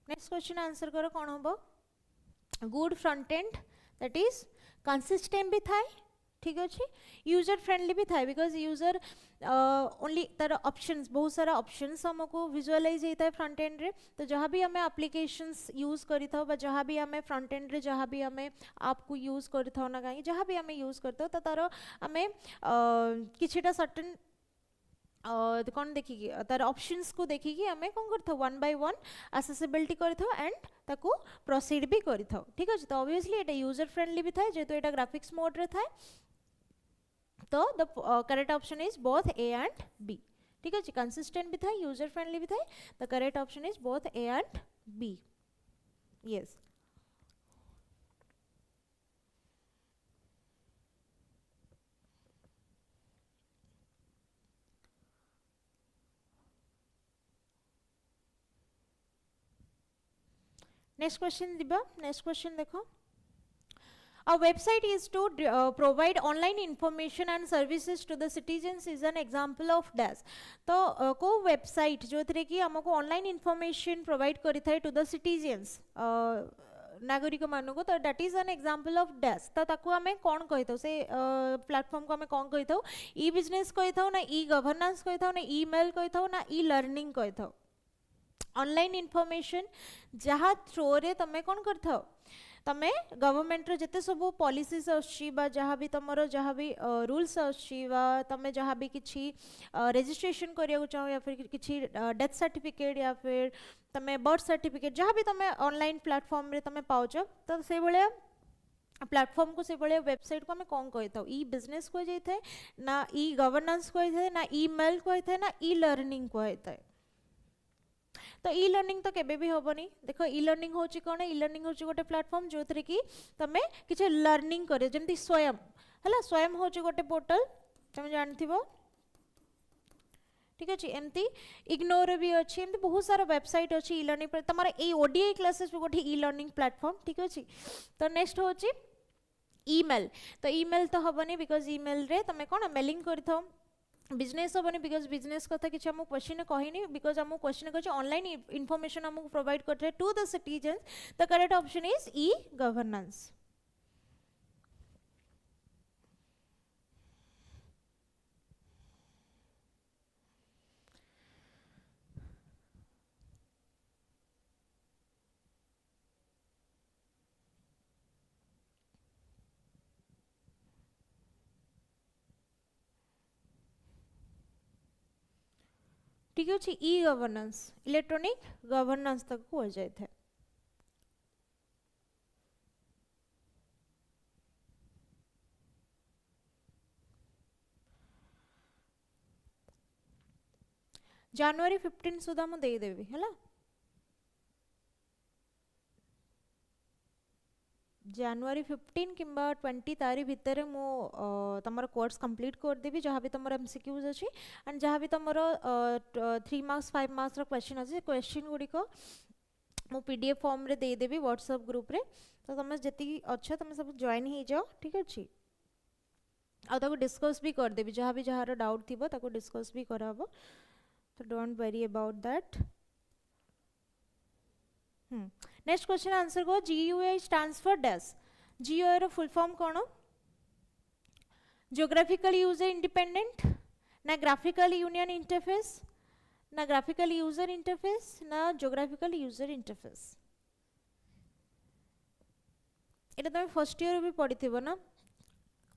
नेक्स्ट क्वेश्चन आंसर करो कौन हम good front and that is consistent भी थाए ठीक अच्छे यूजर फ्रेंडली भी थाए बिकॉज यूजर ओनली तार ऑप्शंस बहुत सारा ऑप्शंस हमको विजुअलाइज होता है फ्रंट एंड रे तो जहाँ भी हमें एप्लिकेशंस यूज करी था बा जहाँ भी हमें फ्रंट एंड रे जहाँ भी हमें आपको यूज करी था ना कहीं जहाँ भी हमें यूज करते हो तो तार हमें किछिटा सर्टेन कौन देखिकी तार ऑप्शंस को देखिकी हमें कौन करता वन बाय वन एसेसिबिलिटी करता एंड ताको प्रोसीड भी करता ठीक अच्छे तो ऑब्वियसली एटा यूजर फ्रेंडली भी था जेहेतु एटा ग्राफिक्स मोड रे था तो the correct option is both A and B ठीक अच्छे कंसिस्टेंट भी था यूजर फ्रेंडली भी था the correct option is both A and B yes next question दिबा नेक्स्ट क्वेश्चन देखो A website is to provide online information and services to the citizens is an example of dash. तो को website जो थे कि हमको online information provide करी था to the citizens नागरिक मानक तो that is an example of dash तो ताको हमें कौन कही था से प्लेटफॉर्म को हमें कौन कही था ई बिजनेस कही था ना ई गवर्नेंस कही था ना ई मेल कही था ना ई लर्निंग कही था ऑनलाइन इनफॉरमेशन जहाँ थ्रो रे तमें कौन करथाओ तमें गवर्नमेंट रो जते सब पॉलिसीज अछि बा जहाँ भी तमरो जहाँ भी रूल्स अछि बा तमें जहाँ भी किछि रजिस्ट्रेशन करिया चाहो या फिर किछि डेथ सर्टिफिकेट या फिर तमें बर्थ सर्टिफिकेट जहाँ भी तमें ऑनलाइन प्लेटफॉर्म रे तमें पाउछ तो से बळे प्लेटफॉर्म को से बळे वेबसाइट को हमें कौन कही था ई बिजनेस को जाई थे ना ई गवर्नेंस को थे ना ई मेल को थे ना ई लर्निंग को थे तो ई लर्निंग तो केबे भी होबनी देखो ई लर्निंग होची कोन ई लर्निंग होची गोटे प्लेटफॉर्म जो थरे कि तमे किछ लर्निंग करे जेमति स्वयं हला स्वयं होची गोटे पोर्टल तमे जानथिबो ठीक अछि एमती इग्नोर भी अछि एमती बहुत सारा वेबसाइट अछि ई लर्निंग पर तमार ए ओडीआई क्लासेस पे गोटे ई लर्निंग प्लेटफॉर्म ठीक अछि तो नेक्स्ट होची ईमेल तो ईमेल तो होबनी बिकॉज़ ईमेल रे तमे कोन मेलिंग करथौ बिजनेस होबनी बिकॉज बिजनेस कथा किसी आम क्वेश्चन कहनी बिकॉज आम क्वेश्चन कर ऑनलाइन इनफॉरमेशन आमको प्रोवाइड करते to the citizen the correct option is e governance ठीक अच्छे ई गवर्नेंस इलेक्ट्रॉनिक गवर्नेंस तक हो जाए थे जनवरी 15 सुधा मु दे देवी है जनवरी 15 किंबा 20 तारी भितर मु तमर कोर्स कंप्लीट कर देवी जहाँ भी तमर एमसीक्यूज अच्छी एंड जहाँ भी तमर 3 मार्क्स 5 मार्क्स रो क्वेश्चन अच्छे क्वेश्चन गुड़ी को मु पीडीएफ फॉर्म रे दे देवी व्हाट्सएप ग्रुप रे तो तुम जी अच्छा तुम सब जॉइन हो जाओ ठीक अच्छे आउ डिस्कस भी कर देवी जहाँ भी जहाँ डाउट थी डिस्कस भी कराबो तो don't worry about that next question answer को GUI stands for dash GUI रो फुल फॉर्म कौन जियोग्राफिकल यूजर इंडिपेंडेंट ना ग्राफिकल यूनियन इंटरफेस ना ग्राफिकल यूजर इंटरफेस ना जियोग्राफिकल यूजर इंटरफेस एटा तुम फर्स्ट ईयर भी पढ़ी थी ना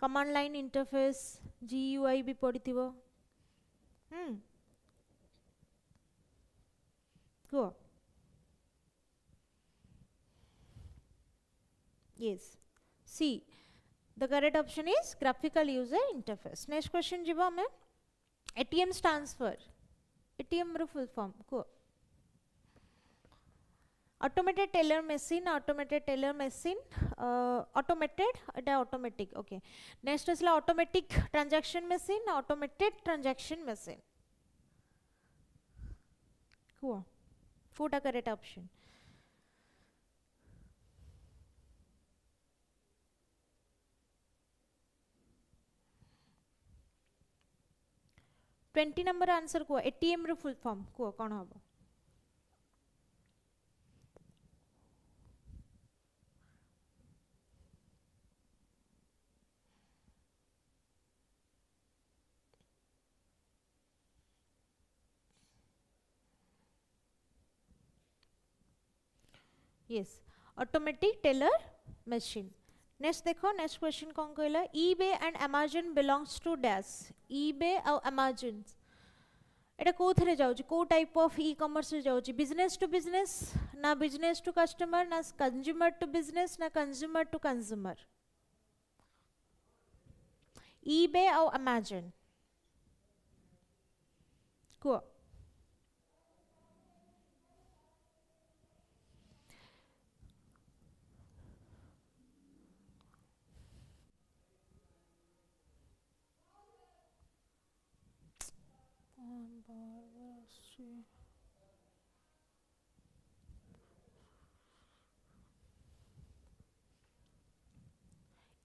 कमांड लाइन इंटरफेस GUI भी पढ़ी थी कुह Yes. C. The correct option is graphical user interface. Next question जीवा हमें ATM stands for ATM row full form को automated teller machine automated এটা automatic okay next is automatic transaction machine automated transaction machine को कोटा correct option 20 number answer को ATM रो full form को कौन हम yes automatic teller machine next देखो नेक्स्ट क्वेश्चन कौन कहला eBay and Amazon belongs to dash eBay और Amazon एटा कोथरे जाउची को टाइप ऑफ ई कॉमर्स रे जाउची बिजनेस टू बिजनेस ना बिजनेस टू कस्टमर ना कंज्यूमर टू बिजनेस ना कंज्यूमर टू कंज्यूमर eBay और Amazon को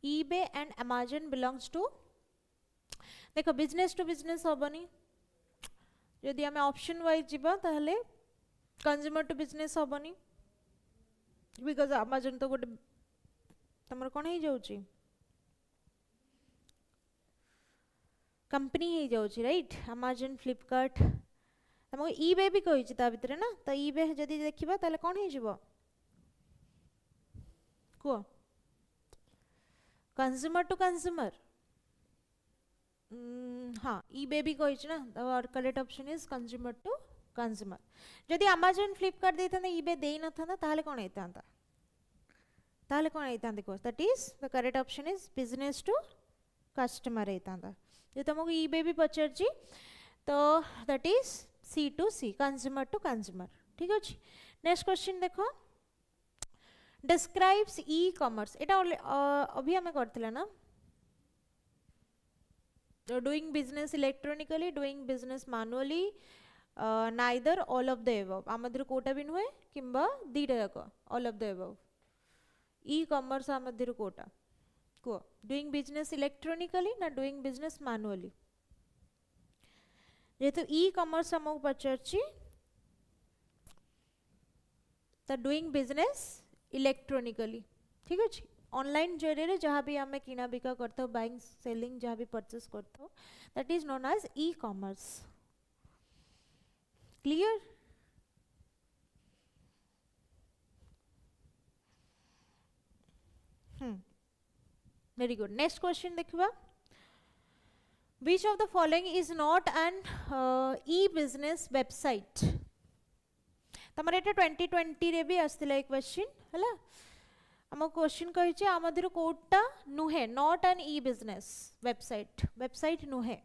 eBay and Amazon belongs to देखो बिजनेस टू बिजनेस हबनी यदि आम ऑप्शन वाइज जीवा ताहले कंज्यूमर टू बिजनेस हबनी बिकॉज Amazon तो गोटे तमर कोन ही जाउची कंपनी ही जाउची राइट Amazon फ्लिपकार्ट हमको eBay भी कहि ता भितरे ना तो eBay जदि देखिबा ताले कोन ही जीवो को कंज्यूमर टू कंज्यूमर हाँ eBay भी कहि ना और correct option is consumer to consumer जदि Amazon फ्लिपकार्ट देता eBay देई न था ताले कोन हेतांता ताले कोन हेतांते को that is the correct option is business to customer हेतांता जे तुमको eBay भी पचरची तो that is C to C consumer to consumer ठीक अछि नेक्स्ट क्वेश्चन देखो डिस्क्राइब्स ई कॉमर्स एटा अभी हमें करथिला ना doing business electronically doing business manually neither all of the above आमधर कोटा भी नुहे किंबा दीटा जाक all of the above e commerce आमधर कोटा को डूइंग बिजनेस इलेक्ट्रॉनिकली ना डूइंग बिजनेस मैनुअली जेहेतु ई कॉमर्स हमको पचारची तो डूइंग बिजनेस इलेक्ट्रॉनिकली ठीक अच्छे ऑनलाइन जरिए जहाँ भी आम किना बिका करता बाइंग सेलिंग जहाँ भी परचेस करता that is known as e-commerce clear very good next question देखा Which of the following is not an e-business website? तमर एटा 2020 रे भी आस्तिला एक क्वेश्चन हला हम क्वेश्चन कहिचे आमदिर कोडटा नुहे नॉट एन ई-बिजनेस वेबसाइट नुहे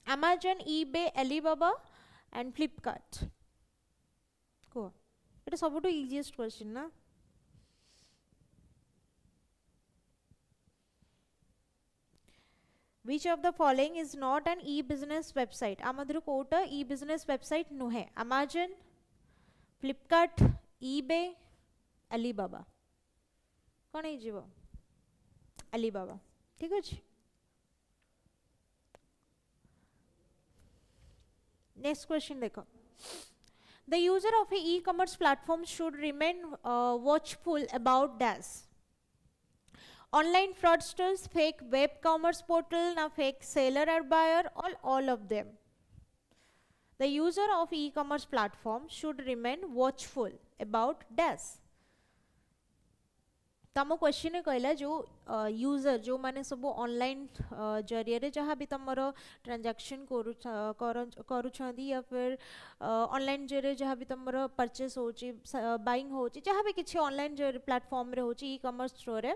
Amazon, eBay, Alibaba and Flipkart को एटा सबटु इजीएस्ट क्वेश्चन ना Which of the following is not an e-business website? आमदिर कोडटा e-business website नुहे Amazon, Flipkart, eBay, Alibaba कौन है जीवो Alibaba ठीक है नेक्स्ट क्वेश्चन देखो The user of a e-commerce platform should remain watchful about dash online fraudsters, fake web commerce portal, na fake seller or buyer, all of them. The user of e-commerce platform should remain watchful about dash. तमो question कहला जो user जो माने सब online जरिया रे जहाँ भी तमरो ट्रांजैक्शन करूछंदी या फिर ऑनलाइन जरिया जहाँ भी तमरो परचेस होची बाइंग होची जहाँ भी किसी ऑनलाइन प्लेटफॉर्म रे होची ई-कॉमर्स स्टोर रे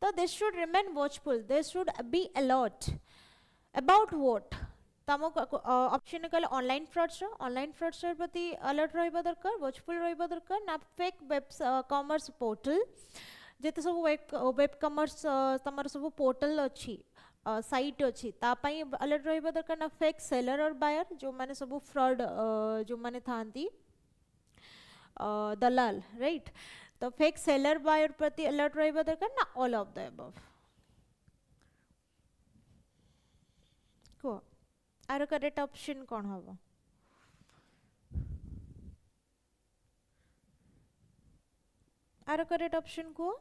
तो they should remain watchful they should be alert about what तमो ऑप्शन कहला ऑनलाइन फ्रॉडस्टर प्रति अलर्ट रहबा दरकार वॉचफुल रहबा दरकार ना फेक वेब कॉमर्स पोर्टल जेते सब वेब कॉमर्स तमर सब पोर्टल अच्छी साइट अच्छी तापाई अलर्ट रहबा दरकार ना फेक सेलर और बायर जो माने सब फ्रॉड जो माने थांती दलाल राइट तो फेक सेलर बायर प्रति अलर्ट रहबा दरकार ना ऑल ऑफ द अबव को आरो करेक्ट ऑप्शन कोन हबो आरो करेक्ट ऑप्शन को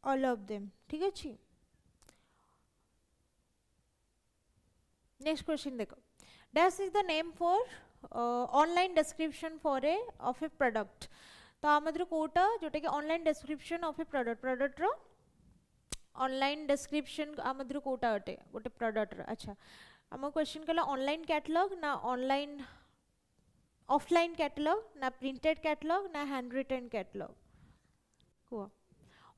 all of them ठीक अच्छी नेक्स्ट क्वेश्चन देखो dash is the name for online description for a of a product तो आमद्र कोटा जोटे कि online description of a product row online description आमद्र Kota अटे गोटे product रो अच्छा आम क्वेश्चन कहला ऑनलाइन कैटलॉग ना ऑनलाइन ऑफलाइन कैटलॉग ना प्रिंटेड कैटलॉग ना हैंड रिटन कैटलॉग को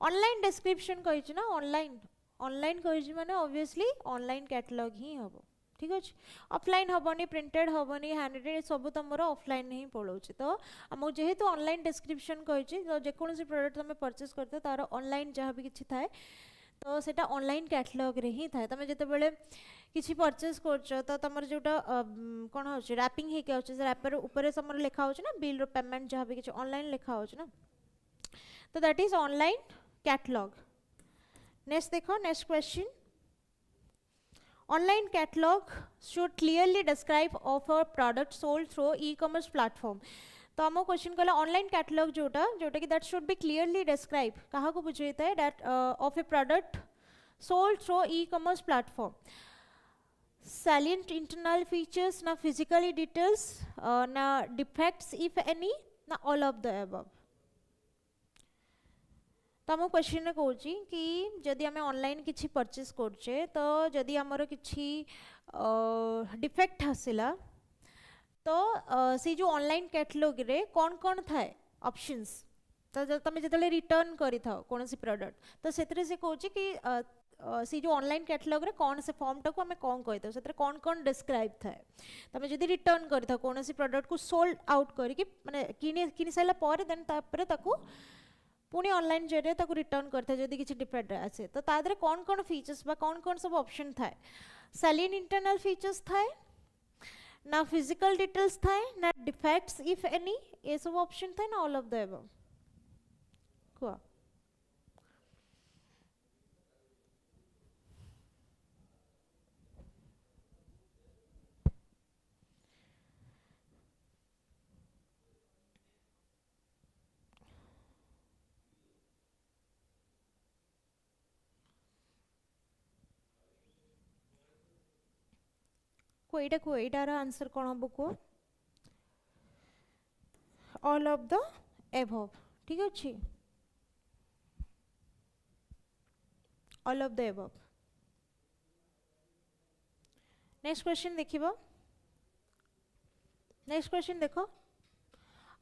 ऑनलाइन डिस्क्रिप्शन कहिछि ना ऑनलाइन कहिछि माने ऑब्वियसली ऑनलाइन कैटलॉग ही हबो ठीक अछि ऑफलाइन हबनी प्रिंटेड हबनी हैंड रिटन सब तमर ऑफलाइन ही पळौछि तो हम जेहेतु ऑनलाइन डिस्क्रिप्शन कहिछि जे कोनोसी प्रोडक्ट तमे परचेस करते तार ऑनलाइन जहाँ भी किछि थाए तो सेटा ऑनलाइन कैटलॉग रे ही थाए तमे जते बेले किछि परचेस करछो तो तमर जोटा कोन होछि रैपिंग हे के होछि रैपर ऊपर समर लिखा होछि ना बिल रो पेमेंट जहाँ भी किछि ऑनलाइन लिखा होछि ना तो that is online catalogue next देखो next question online catalogue should clearly describe of a product sold through e commerce platform तो हम क्वेश्चन कहला ऑनलाइन कैटलॉग जोटा कि that should be clearly describe कहा को बुझाइता है that of a product sold through e commerce platform salient internal features na physically details na defects if any na all of the above तो हम question कहूँ कि जदि आम ऑनलाइन किसी परचेस करछे तो जदि आमर किसी डिफेक्ट आसला तो से जो ऑनलाइन कैटलॉग रे कौन कौन थाए ऑप्शंस तो तुम जो रिटर्न करि थाओ कोनोसी प्रोडक्ट तो सेतरे से कहूँ कि सी जो ऑनलाइन कैटलॉग रे कौन से फॉर्म टाको हमें कौन कहता है सेतरे कौन कौन डिस्क्राइब थाए तुम जदि रिटर्न करि थाओ कोनोसी प्रोडक्ट को सोल्ड आउट करके माने किनी साइला पर देन तापरे ताको पुणी ऑनलाइन जरिए ताको रिटर्न करते जदि किसी डिफेक्ट आसे तो तादरे कौन कौन फीचर्स बा कौन कौन सब ऑप्शन थाए सैलिएंट इंटरनल फीचर्स थाए ना फिजिकल डिटेल्स थाए ना डिफेक्ट्स इफ एनी ये सब ऑप्शन थाए ना ऑल ऑफ द अबव को एटार आंसर कौन हम को ऑल ऑफ द एबव ठीक अच्छे all of the above. Next question देखिबो. नेक्स्ट क्वेश्चन देखो.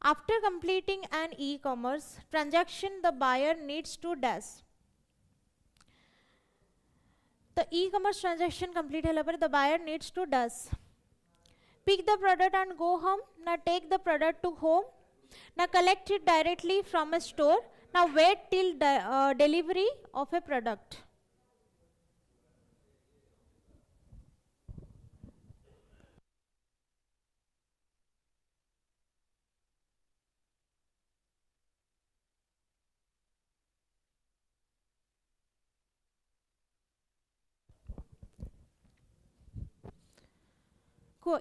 After completing an e-commerce transaction, the buyer needs to dash. The e-commerce transaction complete hela pare the buyer needs to dash. Pick the product and go home. Now take the product to home. Now collect it directly from a store. Now wait till delivery of a product.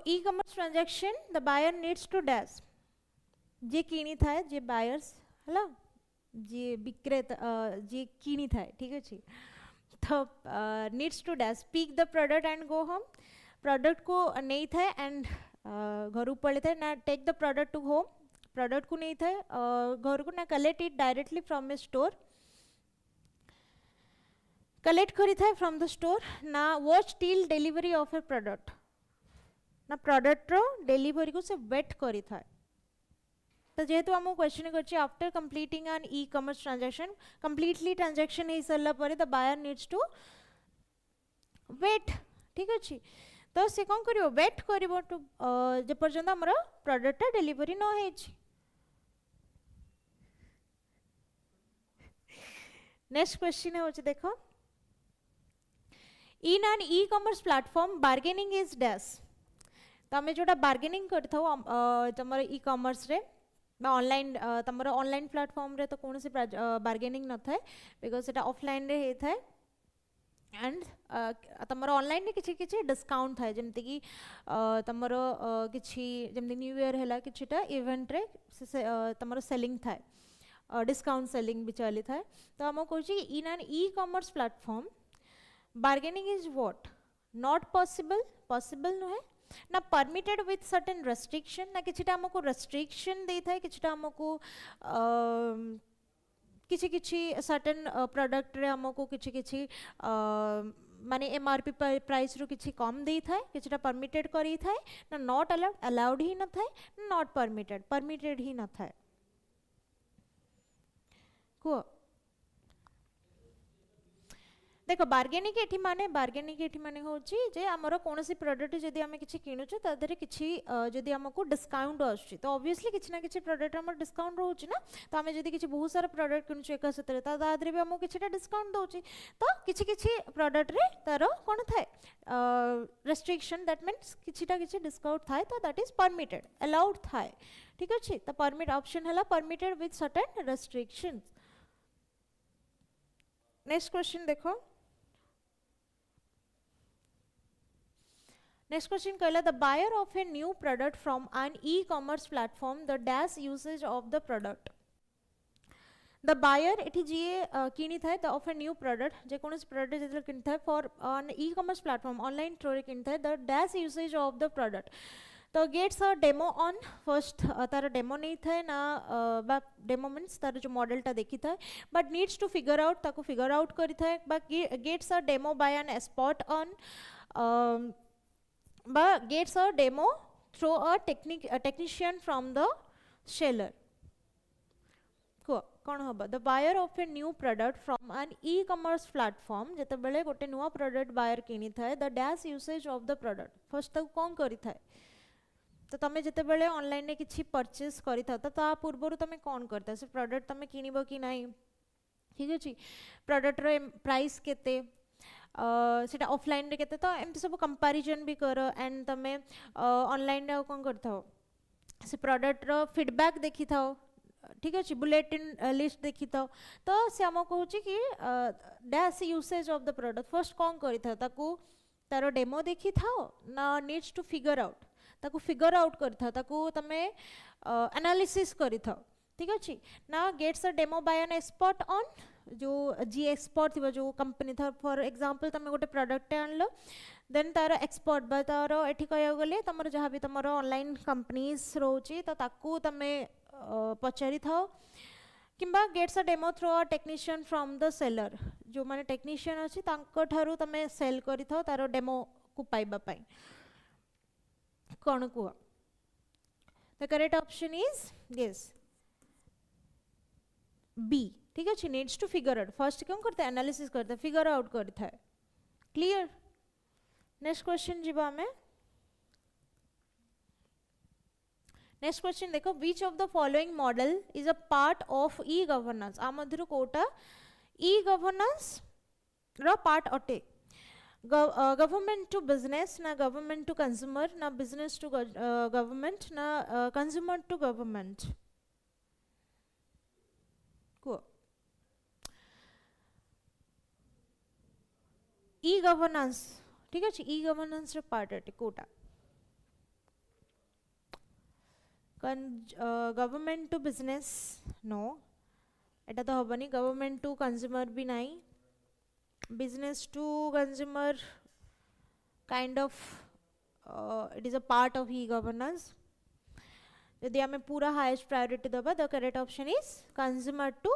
E-commerce transaction the buyer needs to dash. जे किनी थाए जे buyers हला जे विक्रेता जे किनी थाए ठीक अछि तो needs to dash pick the product and go home. Product को नहीं थाए एंड घर पड़े थाए ना take the product to home. Product को नहीं थाए घर को ना collect it directly from a store. Collect करी थाए फ्रॉम द स्टोर. ना watch till delivery of a product. ना प्रोडक्ट रो डिलीवरी को से वेट करी थाए. तो जेहेतु आम क्वेश्चन कर after completing an e commerce transaction completely transaction हो सारा पर the buyer needs to wait. ठीक अच्छे तो सी कौन कर वेट कर जे पर्यंत आमर प्रोडक्ट डिलीवरी न हो. नेक्स्ट क्वेश्चन हो देखो. In an e-commerce platform bargaining is dash. तो आम जोटा बार्गेनिंग करम ई कॉमर्स रे ऑनलाइन तुम ऑनलाइन प्लेटफॉर्म रे तो कौन सी बार्गेनिंग न थाए बिकॉज सेटा ऑफलाइन रे हे थाए एंड तुम ऑनलाइन रे किछि किछि डिस्काउंट थाए जेमति कि तुम किछि जेमति न्यू ईयर हैला किछिटा इवेंट रे तुम सेलिंग थाए डिस्काउंट सेलिंग भी चली थाए. तो आम कहूँ in an e-commerce platform bargaining is what not possible. Possible नुहे ना परमिटेड विथ सर्टेन रेस्ट्रिक्शन ना किछिटा हमको रेस्ट्रिक्शन दे थाए किछिटा हमको किछि किछि सर्टेन प्रोडक्ट रे हमको किछि किछि माने एमआरपी प्राइस रो किछि कम दे थाए किछिटा परमिटेड करी थाए ना नॉट अलाउड अलाउड ही न थाए नॉट परमिटेड परमिटेड ही न थाए. को देखो बार्गेनिंग एठी माने होची जे हमरो कोनोसी प्रोडक्ट जदी हमें किछि किनुछु त देरे किछि जदी हमको डिस्काउंट आछी तो ऑब्वियसली किछि ना किछि प्रोडक्ट हमर डिस्काउंट रहउची ना. तो हमें जदी किछि बहुत सारा प्रोडक्ट किनुछु एक सतरे त दादरे भी हमको किछिटा डिस्काउंट दउची. तो किछि किछि प्रोडक्ट रे तारो कोन थाए रेस्ट्रिक्शन दैट मीन्स किछिटा किछि डिस्काउंट थाए तो दैट इज परमिटेड अलाउड थाए. ठीक अछि तो परमिट ऑप्शन हला permitted with certain restrictions. Next question देखो. Next question कहला the buyer of a new product from an e-commerce platform the dash usage of the product. The buyer एठी जी किनी थाए the of a new product जे कोनोस product जेतल किनी थाए for an e-commerce platform online store किनी थाए the dash usage of the product. तो gets a demo on first तार डेमो नहीं थाए ना बा डेमो मीन्स तार जो मॉडल टा देखी थाए but needs to figure out ताको figure out करी थाए बा gets a demo by an expert on but gets a demo through a technician from the seller. कौन हम the buyer of a new product from an e-commerce platform जते बेले गोटे नुआ प्रोडक्ट बायर किनी थाए the dash usage of the product. First तक कौन करी थाए तो तमे जते बेले ऑनलाइन ने किछि परचेस करी था तो ता पूर्वरु तमे कौन करता से प्रोडक्ट तमे किनिबो कि नाही. ठीक अछि प्रोडक्ट रो प्राइस केते सेटा ऑफलाइन रे केते तो एमती सब कंपैरिजन भी करो एंड तमे ऑनलाइन रे कोन करथाओ से प्रोडक्ट रो फीडबैक देखि थाओ. ठीक अछि बुलेटिन लिस्ट देखि थाओ. तो से हम कहूची कि dash usage of the product first कोन करि था ताकू तारो डेमो देखि थाओ ना नीड्स टू फिगर आउट ताकू फिगर आउट करि था ताकू तमे एनालिसिस करि थाओ. ठीक अछि ना gets a demo by an expert on जो जी एक्सपर्ट थी जो कंपनी था फॉर एग्जांपल तमे गोटे प्रोडक्ट आनलो देन तार एक्सपर्ट बा तार एठी कहया गले तमर जहां भी तमरो ऑनलाइन कंपनीज रोची तो ताकू तमे पचारि थाओ किंबा gets a demo through a technician from the seller जो माने टेक्नीशियन अच्छी ठारू तमें सेल कर तार डेमो को पाइबा पाई कौन कुह the correct option is yes B ठीक अच्छे needs to figure out first कौन करते एनालिसिस करते फिगर आउट करता है क्लियर नेक्स्ट क्वेश्चन जीवा हमें नेक्स्ट क्वेश्चन देखो which of the following model is a part of e governance आ मध्य कोटा ई गवर्नेंस रो पार्ट अटे गवर्नमेंट टू बिजनेस ना गवर्नमेंट टू कंज्यूमर ना बिजनेस टू गवर्नमेंट ना कंज्यूमर टू गवर्नमेंट को ई गवर्नेंस ठीक है ई गवर्नेंस रो पार्ट अटे कोटा गवर्नमेंट टू बिजनेस नो एटा तो हबनी गवर्नमेंट टू कंज्यूमर भी नहीं business to consumer kind of it is a part of e governance यदि आम पूरा हाईएस्ट प्रायोरिटी दबा the correct option is consumer to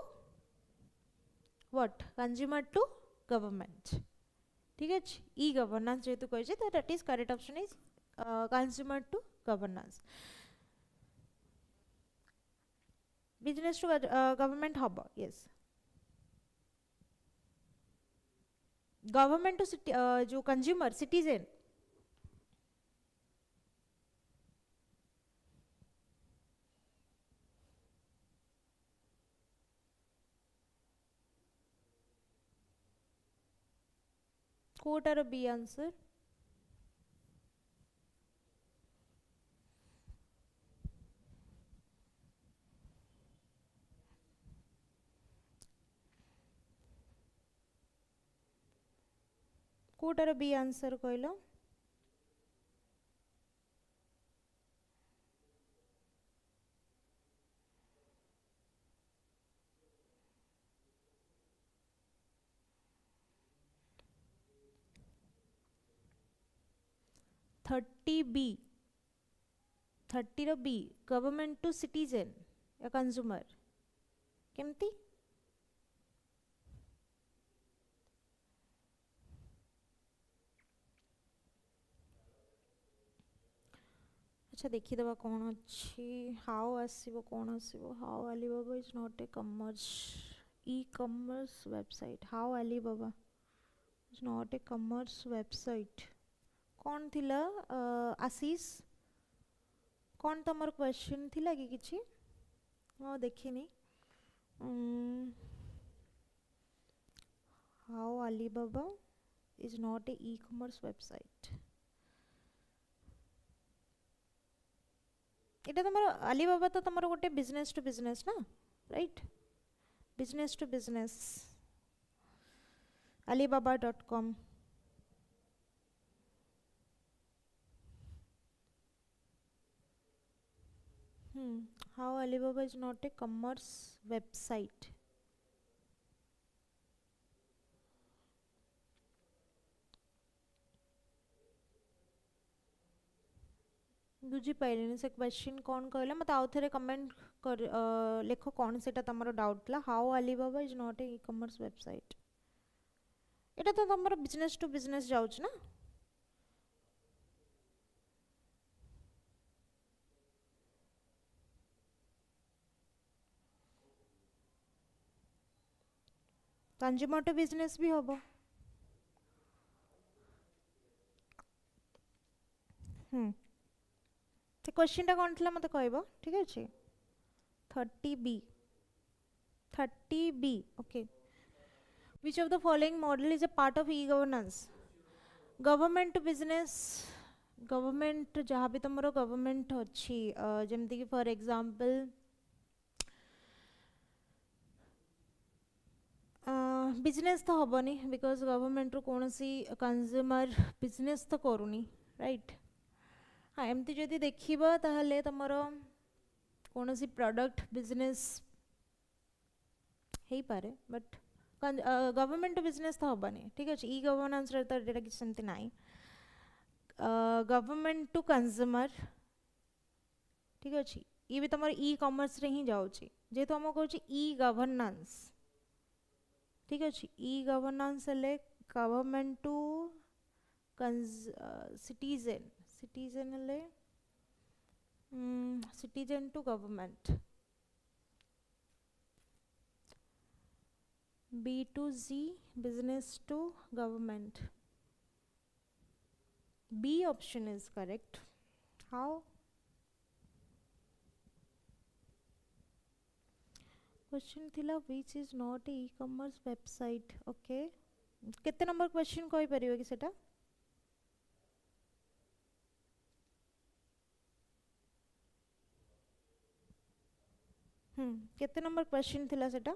what consumer to government ठीक है ई गवर्नेंस जेतु कहि तो that is correct option is consumer to governance business to government हम यस गवर्नमेंट टू जो कंज्यूमर सिटीजन कोटार बी आंसर कोटार B answer कहलो thirty B thirty रो बी गवर्नमेंट टू सिटीजन या कंज्यूमर केमती अच्छा देखी दबा कौन अच्छी हाउ आसीबो कौन आसीबो how Alibaba is not e commerce E commerce website how Alibaba is not e commerce website कौन थिला आशीष कौन तमर क्वेश्चन थिला कि किछि ओ देखिनी how Alibaba is not a e commerce website इटा तमरो अलीबाबा तो तमरो गोटे बिजनेस टू बिजनेस ना right business to business alibaba.com how Alibaba is not a commerce website बुझी पाइलिनी से क्वेश्चन कौन कहला मत आउ थे कमेंट कर लेखो कौन सेटा तमरो डाउट ला how Alibaba is not a e commerce website एटा तो तमरो बिजनेस टू बिजनेस जाउछ ना कंज्यूमर टू बिजनेस भी होबो तो क्वेश्चन टा कौन थला मत कहबो ठीक अछि 30B okay which of the following model is a part of e-governance government to business government जहाँ भी तुम गवर्नमेंट अच्छी जमती कि फॉर एग्जांपल बिजनेस तो हेनी बिकॉज गवर्नमेंट रू कौन सी कंज्यूमर बिजनेस तो करूनी राइट हाँ एमती जदि देखा ताहले तुमर कौन सी प्रोडक्ट बिजनेस हो पारे बट गवर्नमेंट बिजनेस तो हेनी ठीक अच्छे ई गवर्नेंस तो ये किसी ना गवर्नमेंट टू कंज्यूमर ठीक अच्छे ये भी तुम ई कॉमर्स रे ही जाऊँगी जेहेतु आम कह ई गवर्नेंस ठीक अच्छे ई गवर्नेंस हेले गवर्नमेंट टू सिटीजन सिटीजन हेले citizen to government B to Z business to government. B option is correct. How? Question थिला which is not a e-commerce website. Okay. केते नंबर क्वेश्चन कोई परियो कि सेटा केते नंबर क्वेश्चन थिला सेटा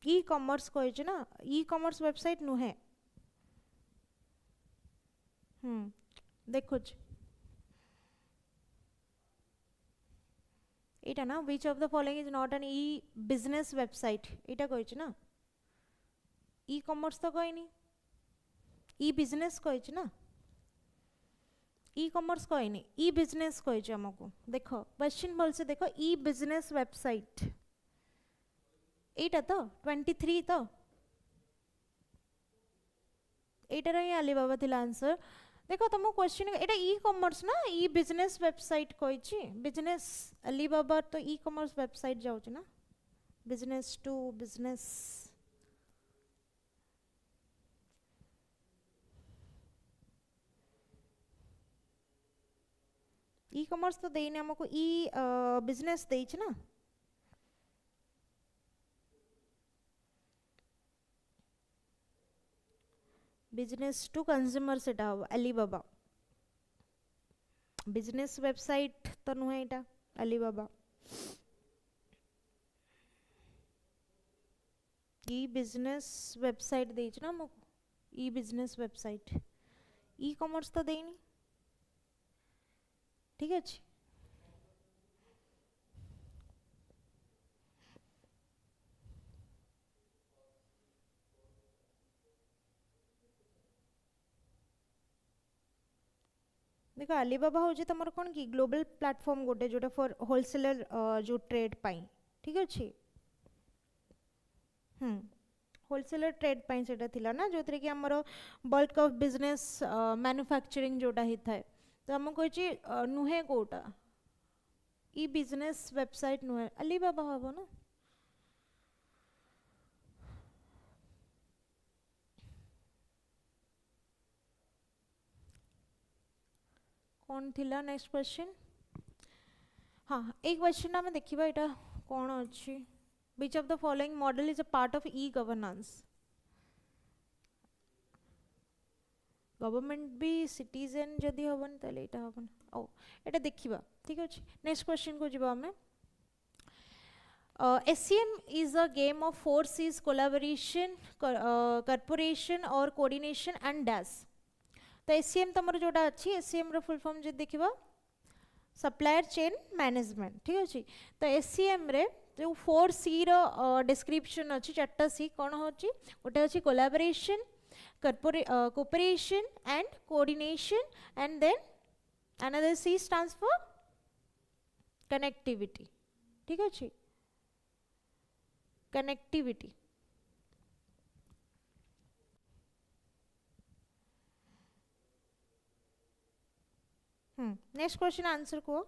ई कॉमर्स कहे ना ई कॉमर्स वेबसाइट नुहे देखो एटा ना which of the following is not an e business website एटा कहे ना ई कॉमर्स तो कहनी ई बिजनेस कहे ना ई कॉमर्स कहनी ई बिजनेस कहे आमको देख क्वेश्चन भल से देख ई बिजनेस वेबसाइट एटा तो 23 तो एटार ही अलीबाबा थिला आंसर देख तुम क्वेश्चन एटा ई कॉमर्स ना ई बिजनेस वेबसाइट कही बिजनेस अलीबाबा तो ई कॉमर्स वेबसाइट जाऊँ ना business to business e commerce तो देने हमको ई बिजनेस दे ना बिजनेस टू कंज्यूमर से अलीबाबा बिजनेस वेबसाइट तो नुहे एटा अलीबाबा ई बिजनेस वेबसाइट दे ना हमको e business website e commerce तो देनी ठीक है देख अलीबाबा हूँ तुम कौन कि ग्लोबल प्लेटफॉर्म गोटे जोटा फॉर होलसेलर जो ट्रेड पाई ठीक अच्छे होलसेलर ट्रेड पाई सेटा थिला ना जो कि आमर बल्क ऑफ बिजनेस मैन्युफैक्चरिंग जोटा होता है तो आम कहे नुहे कोटा ई बिजनेस वेबसाइट नुहे अलीबाबा हम ना कौन थिला नेक्स्ट क्वेश्चन हाँ एक क्वेश्चन आम देखा यहाँ कौन अच्छी विच of the following model is a part of e governance government भी सिटीजन जदि हेन तो यहाँ हेन ओ ये देखा ठीक अच्छे नेक्स्ट क्वेश्चन को जीवा आम SCM is a game of 4 C's collaboration, corporation or coordination and dash. तो SCM तमर जोटा अच्छी SCM रो फुल फॉर्म जे देखिबा सप्लायर चेन मैनेजमेंट ठीक अच्छे तो SCM रे जो 4 C रो डिस्क्रिप्शन अच्छी चार्टा C कौन होची गोटे अच्छी collaboration cooperation and coordination and then another C stands for connectivity ठीक अच्छे connectivity नेक्स्ट क्वेश्चन आंसर को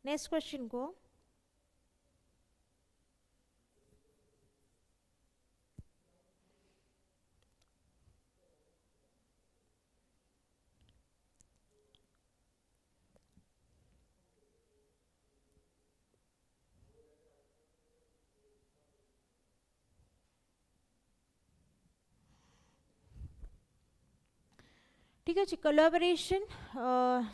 नेक्स्ट क्वेश्चन को ठीक अच्छे कोलाबोरेशन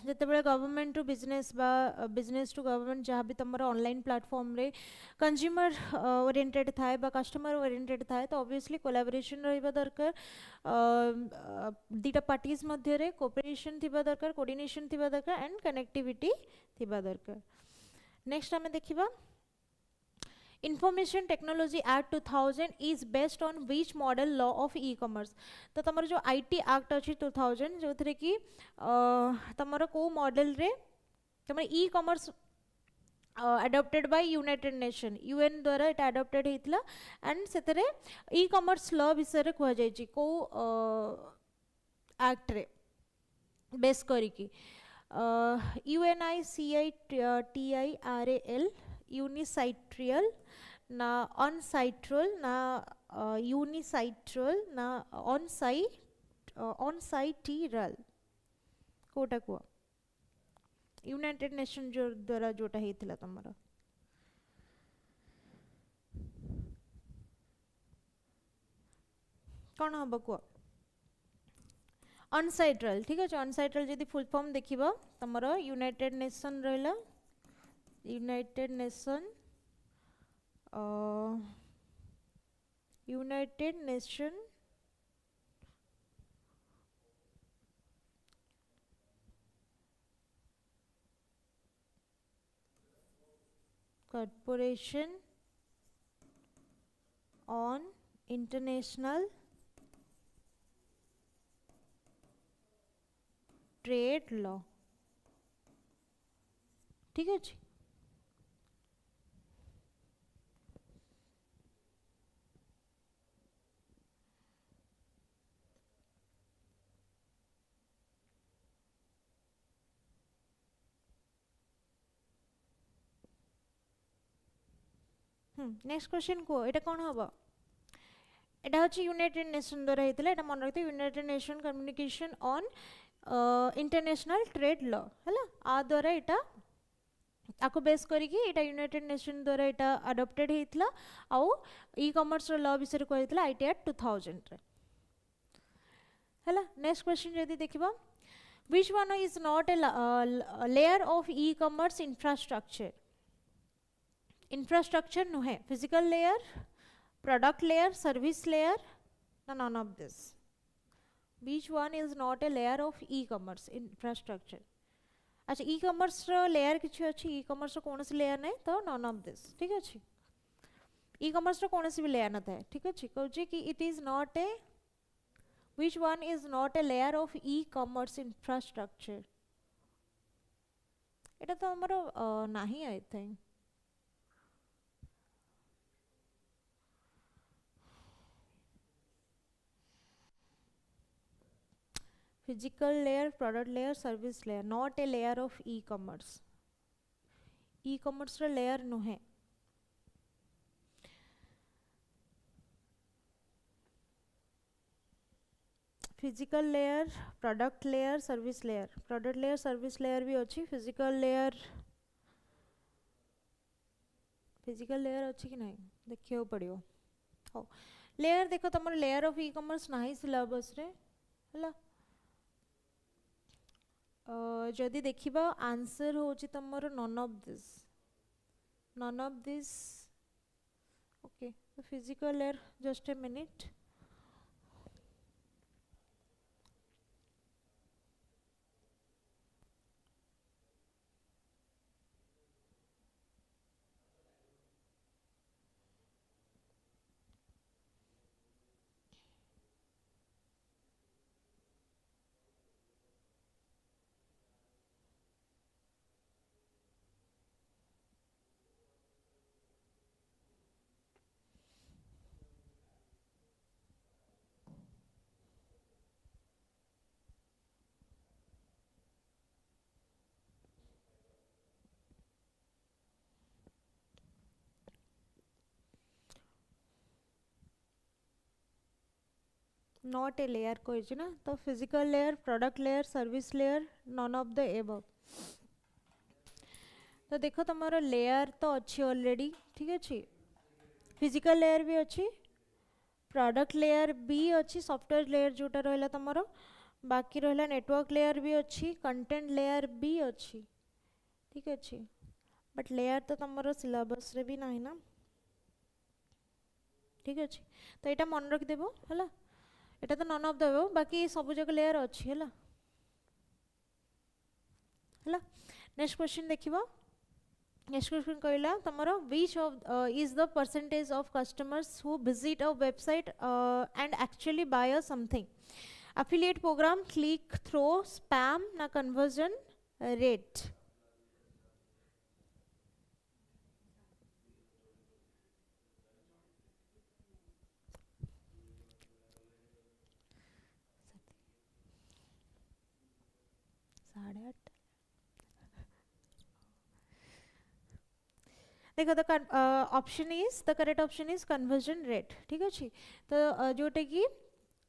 जिते बड़े गवर्नमेंट टू बिजनेस बा बिजनेस टू गवर्नमेंट जहाँ भी तुम ऑनलाइन प्लेटफॉर्म रे कंज्यूमर ओरिएंटेड थाए बा कस्टमर ओरिएंटेड थाए तो ऑब्वियसली कोलाबोरेशन रहिबा दरकार दीटा पार्टीज मध्य रे कोऑपरेशन थिबा दरकार कोऑर्डिनेशन थिबा दरकार एंड कनेक्टिविटी थिबा दरकार नेक्स्ट हमें देखिबा Information Technology Act 2000 is based on which model law of e-commerce तो तमरो जो IT Act अच्छी 2000 जो थे कि तमरो को मॉडल रे तमरो e-commerce adopted by United Nation UN द्वारा it adopted हितला and सेतरे e-commerce law विषय रे कुहा जाय छी को act रे बेस करी की UNICITIRAL unicytral ना on-cytral ना unicytral ना on-cytral कोटा कुआ यूनाइटेड नेशन जो द्वारा जोटा हेतला तमरा कौन हबा कुआ on-cytral ठीक है on-cytral जदी फुल फॉर्म देखिबा तमरा यूनाइटेड नेशन रहला United nation corporation on international trade law ठीक है जी नेक्स्ट क्वेश्चन को एटा कौन हबा एटा होची यूनाइटेड नेशन द्वारा हेतला एटा मन रखते United nation communication on international trade law हला आ द्वारा एटा आको बेस करी कि एटा यूनाइटेड नेशन द्वारा एटा अडॉप्टेड हेतला आउ ई कॉमर्स लॉ विषय को हेतला आईटी एक्ट 2000 रे हला नेक्स्ट क्वेश्चन यदि देखिबा which one is not a layer of e-commerce infrastructure नुहे physical layer product layer service layer none of this which one is not a layer of e-commerce infrastructure अच्छा e-commerce रो layer किछि अछि e-commerce रो कोनोसी layer नै तो none of this ठीक अछि e-commerce रो कोनोसी भी layer न थाए ठीक अछि कहउछि कि it is not a which one is not a layer of e-commerce infrastructure एटा तो हमरो नाही I think physical layer product layer service layer not a layer of e-commerce e-commerce रो layer नुहे physical layer product layer service layer भी अच्छी physical layer अच्छी कि नहीं देखियो पड़ियो हो layer देखो तमर layer of e-commerce नाही सिलेबस रे हला जदि देखिबा आंसर होची तमरो none of this okay the physical layer just a minute not a layer कोई ना तो physical layer product layer service layer none of the above तो देखो तुम्हारा layer तो अच्छी already ठीक है ची physical layer भी अच्छी product layer भी अच्छी software layer जोटा रहला तुम्हारा बाकी रहा नेटवर्क लेयर भी अच्छी, कंटेंट लेयर भी अच्छी, ठीक अच्छे, बट लेयर तो तुम सिलेबस रे भी नहीं ना, ठीक अच्छे। तो यहाँ मन रखिदेव है, यहाँ तो नन ऑफ द अबव, बाकी सब जगह लेयर अच्छी है। नेक्स्ट क्वेश्चन देखिबो। नेक्स्ट क्वेश्चन कहला तुमर which of is the percentage of customers who visit a website and actually buy a something. Affiliate programme, click through, spam ना कन्वर्जन रेट। साढ़े आठ देखो, the option is the correct option is conversion rate, ठीक अच्छे। तो जोटा कि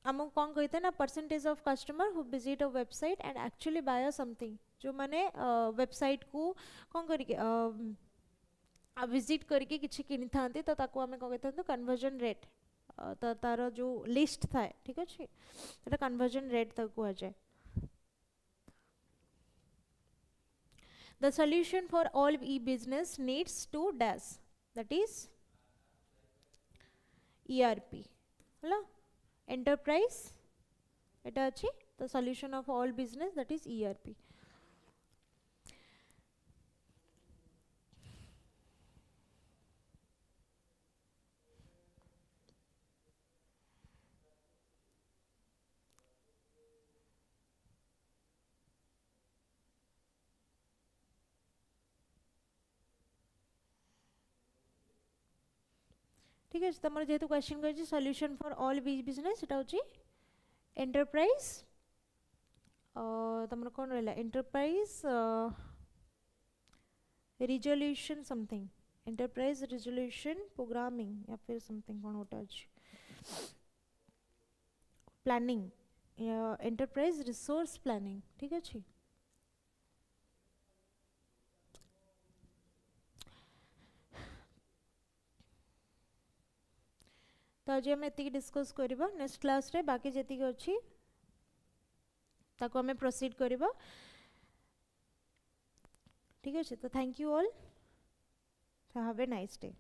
आमको कौन कहते हैं ना, percentage of customer who visit a website and actually buy something, जो मैंने वेबसाइट को कौन करके विजिट करके किसी किनी था, तो ताको आमे कौन कहते हैं कन्वर्जन रेट, तो तार जो लिस्ट था, ठीक अच्छे, तो कन्वर्जन रेट तक कह जाए। The solution for all e-business needs to dash, that is ERP, hello, enterprise, eta achi, the solution of all business, that is ERP. ठीक है, तुम जेहेतु क्वेश्चन कर सॉल्यूशन फॉर ऑल बिजनेस, सेटा होची एंटरप्राइज, तुम कौन रहा enterprise resolution something, enterprise resolution programming या फिर समथिंग कौन होता है, प्लानिंग, एंटरप्राइज रिसोर्स प्लानिंग, ठीक है। तो आज आम ये डिस्कस करबा, नेक्स्ट क्लास रे बाकी जी अच्छी ताको आम प्रोसीड करबा, ठीक है। तो thank you all, have a nice day.